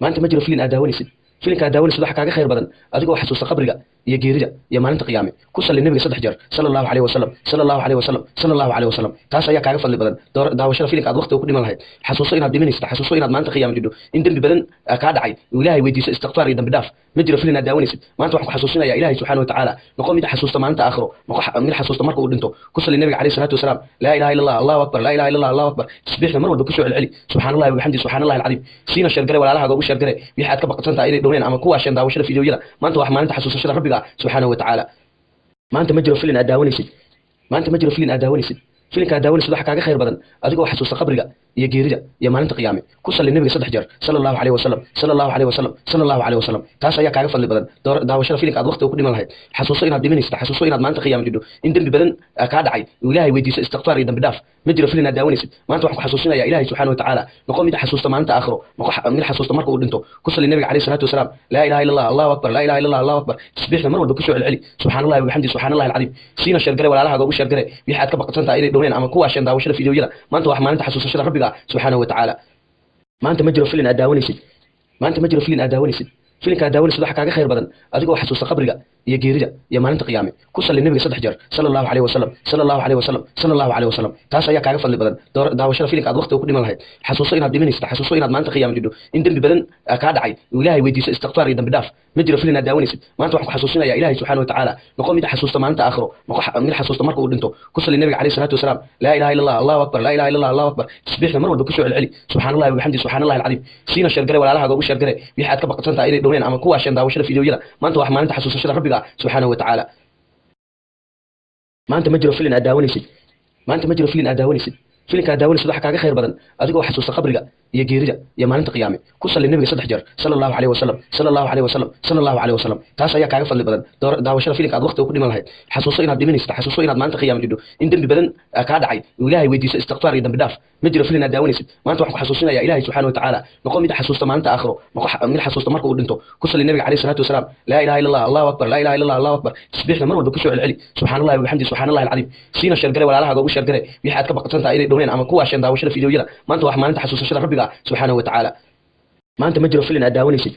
maanta ma jiro filin aad daawanaysid filinka aad daawanaysid waxa kaaga khayr badan adigoo xasuusta qabriga iyo geerida iyo maalinta qiyaame ku salli nabiga 3 jeer sallallahu alayhi wasallam sallallahu alayhi wasallam sallallahu alayhi wasallam taas ayaa kaaga fadli badan daawashada filimka aad waqti ku dhiman lahayd xasuuso inaad dhimanaysid xasuuso inaad maalinta qiyaame jidho in dambi badan ka dhacay ilaahay weydiiso istighfar iyo dambi dhaaf ma jiro filin aad daawanaysid maanta waxaan ku xasuusinayaa ilaahay subhanahu wa ta'ala noqon mid xasuusta maalinta aakhiro mid xasuusta marka uu dhinto ku salli nabiga alayhi salatu wasalaam la ilaha illa allah allahu akbar la ilaha illa allah allahu akbar tasbiixna mar walba ku soo celceli subhanallahi wa bihamdihi subhanallahi alazim siina shargare walaalaha ugu shargare wixii aad ka baqsantaa inay dhaween ama kuwa shan daawashada fiidiyoyada maanta wax maalinta xasuusashada rabbiga subhanahu wa ta'ala maanta ma jiro filin aad daawanaysid maanta ma jiro filin aad daawanaysid filinka aad daawanaysid waxa kaaga khayr badan adigoo xasuusta qabriga iyo geerida iyo maalinta qiyaame ku salli nabiga 3 jeer sallallahu alayhi wasallam sallallahu alayhi wasallam sallallahu alayhi wasallam taas ayaa kaaga fadli badan daawashada filimka aad waqti ku dhiman lahayd xasuuso inaad dhimanaysid xasuuso inaad maalinta qiyaame jidho in dambi badan ka dhacay ilaahay weydiiso istighfar iyo dambi dhaaf ma jiro filin aad daawanaysid maanta waxaan ku xasuusinayaa ilaahay subhanahu wa ta'ala noqon mid xasuusta maalinta aakhiro mid xasuusta marka uu dhinto ku salli nabiga alayhi salatu wasalaam la ilaha illa allah allahu akbar la ilaha illa allah allahu akbar tasbiixna mar walba ku soo celceli subhanallahi wa bihamdihi subhanallahi alazim siina shargare walaalaha ugu shargare wixii aad ka baqsantaa inay dhaween ama kuwa shan daawashada fiidiyoyada maanta wax maalinta xasuusashada rabbiga subhanahu wa ta'ala maanta ma jiro filin aad daawanaysid maanta ma jiro filin aad daawanaysid filinka aad daawanaysid waxa kaaga khayr badan adigoo xasuusta qabriga iyo geerida iyo maalinta qiyaame ku salli nabiga 3 jeer sallallahu alayhi wasallam sallallahu alayhi wasallam sallallahu alayhi wasallam taas ayaa kaaga fadli badan daawashada filimka aad waqti ku dhiman lahayd xasuuso inaad dhimanaysid xasuuso inaad maalinta qiyaame jidho in dambi badan ka dhacay ilaahay weydiiso istighfar iyo dambi dhaaf ma jiro filin aad daawanaysid maanta waxaan ku xasuusinayaa ilaahay subhanahu wa ta'ala noqon mid xasuusta maalinta aakhiro mid xasuusta marka uu dhinto ku salli nabiga alayhi salatu wasalaam la ilaha illa allah allahu akbar la ilaha illa allah allahu akbar tasbiixna mar walba ku soo celceli subhanallahi wa bihamdihi subhanallahi alazim siina shargare walaalaha ugu shargare wixii aad ka baqsantaa inay dhaween ama kuwa shan daawashada fiidiyoyada maanta wax maalinta xasuusashada rabbiga subhanahu wa ta'ala maanta ma jiro filin aad daawanaysid maanta ma jiro filin aad daawanaysid filinka aad daawanaysid waxa kaaga khayr badan adigoo xasuusta qabriga iyo geerida iyo maalinta qiyaame ku salli nabiga 3 jeer sallallahu alayhi wasallam sallallahu alayhi wasallam sallallahu alayhi wasallam taas ayaa kaaga fadli badan daawashada filimka aad waqti ku dhiman lahayd xasuuso inaad dhimanaysid xasuuso inaad maalinta qiyaame jidho in dambi badan ka dhacay ilaahay weydiiso istighfar iyo dambi dhaaf ma jiro filin aad daawanaysid maanta waxaan ku xasuusinayaa ilaahay subhanahu wa ta'ala noqon mid xasuusta maalinta aakhiro mid xasuusta marka uu dhinto ku salli nabiga alayhi salatu wasalaam la ilaha illa allah allahu akbar la ilaha illa allah allahu akbar tasbiixna mar walba ku soo celceli subhanallahi wa bihamdihi subhanallahi alazim siina shargare walaalaha ugu shargare wixii aad ka baqsantaa inay dhaween ama kuwa shan daawashada fiidiyoyada maanta wax maalinta xasuusashada rabbiga subhanahu wa ta'ala maanta ma jiro filin aad daawanaysid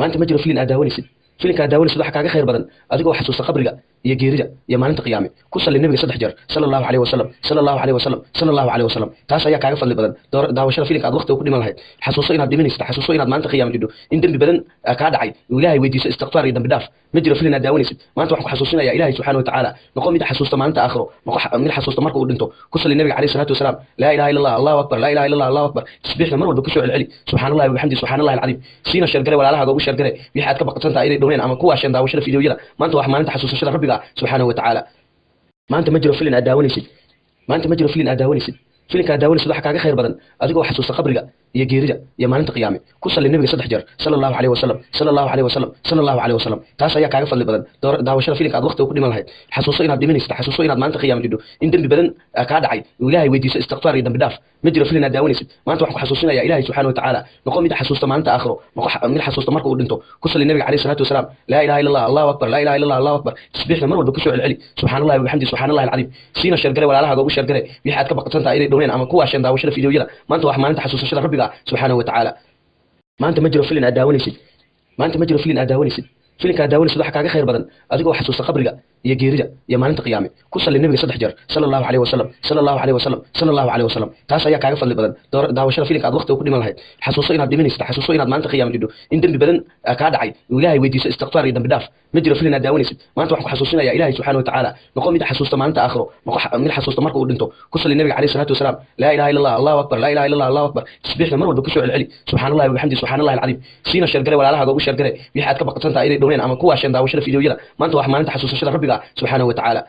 maanta ma jiro filin aad daawanaysid filinka daawanaysid waxa kaaga khayr badan adigoo xasuusta qabriga iyo geerida iyo maalinta qiyaame ku salli nabiga 3 jeer sallallahu alayhi wasallam sallallahu alayhi wasallam sallallahu alayhi wasallam taas ayaa kaaga fadli badan daawashada filinka aad waqti ku dhiman lahayd xasuuso inaad dhimanaysid xasuuso inaad maalinta qiyaame jidho in dambi badan ka dhacay ilaahay weydiiso istighfar iyo dambi dhaaf ma jiro filin aad daawanaysid maanta waxaan ku xasuusinayaa ilaahay subhanahu wa ta'ala noqon mid xasuusta maalinta aakhiro noqon mid xasuusta marka uu dhinto ku salli nabiga alayhi salatu wasalam la ilaha illa allah allahu akbar la ilaha illa allah allahu akbar tasbiixna mar walba ku soo celceli subhanallahi wa bihamdihi subhanallahi alazim siina sheergale walaalaha ugu sheergale wixii aad ka baqatantaa inay dhaween ama kuwa shan daawashada fiidiyoyada maanta wax maalinta xasuusashada rabbiga subhanahu wa ta'ala maanta ma jiro filin aad daawanaysid maanta ma jiro filin aad daawanaysid filinka daawanaysid waxa kaaga khayr badan adigoo xasuusta qabriga iyo geerida iyo maalinta qiyaame ku salli nabiga 3 jeer sallallahu alayhi wasallam sallallahu alayhi wasallam sallallahu alayhi wasallam taas ayaa kaaga fadli badan daawashada filinka aad waqti ku dhiman lahayd xasuuso inaad dhimanaysid xasuuso inaad maalinta qiyaame jidho in dambi badan ka dhacay ilaahay weydiiso istighfar iyo dambi dhaaf ma jiro filin aad daawanaysid maanta waxaan ku xasuusinayaa ilaahay subhanahu wa ta'ala noqon mid xasuusta maalinta aakhiro noqon mid xasuusta marka uu dhinto ku salli nabiga alayhi salatu wasalam la ilaha illa allah allahu akbar la ilaha illa allah allahu akbar tasbiixna mar walba ku soo celceli subhanallahi wa bihamdihi subhanallahi alazim siina sheergale walaalaha ugu sheergale wixii aad ka baqatantaa inay dhaween ama kuwa shan daawashada fiidiyoyada maanta wax maalinta xasuusashada rabbiga subhanahu wa ta'ala maanta ma jiro filin aad daawanaysid maanta ma jiro filin aad daawanaysid filinka daawanaysid waxa kaaga khayr badan adigoo xasuusta qabriga iyo geerida iyo maalinta qiyaame ku salli nabiga 3 jeer sallallahu alayhi wasallam sallallahu alayhi wasallam sallallahu alayhi wasallam taas ayaa kaaga fadli badan daawashada filinka aad waqti ku dhiman lahayd xasuuso inaad dhimanaysid xasuuso inaad maalinta qiyaame jidho in dambi badan ka dhacay ilaahay weydiiso istighfar iyo dambi dhaaf ma jiro filin aad daawanaysid maanta waxaan ku xasuusinayaa ilaahay subhanahu wa ta'ala noqon mid xasuusta maalinta aakhiro noqon mid xasuusta marka uu dhinto ku salli nabiga alayhi salatu wasalam la ilaha illa allah allahu akbar la ilaha illa allah allahu akbar tasbiixna mar walba ku soo celceli subhanallahi wa bihamdihi subhanallahi alazim siina sheergale walaalaha ugu sheergale wixii aad ka baqatantaa inay dhaween ama kuwa shan daawashada fiidiyoyada maanta wax maalinta xasuusashada rabbiga subhanahu wa ta'ala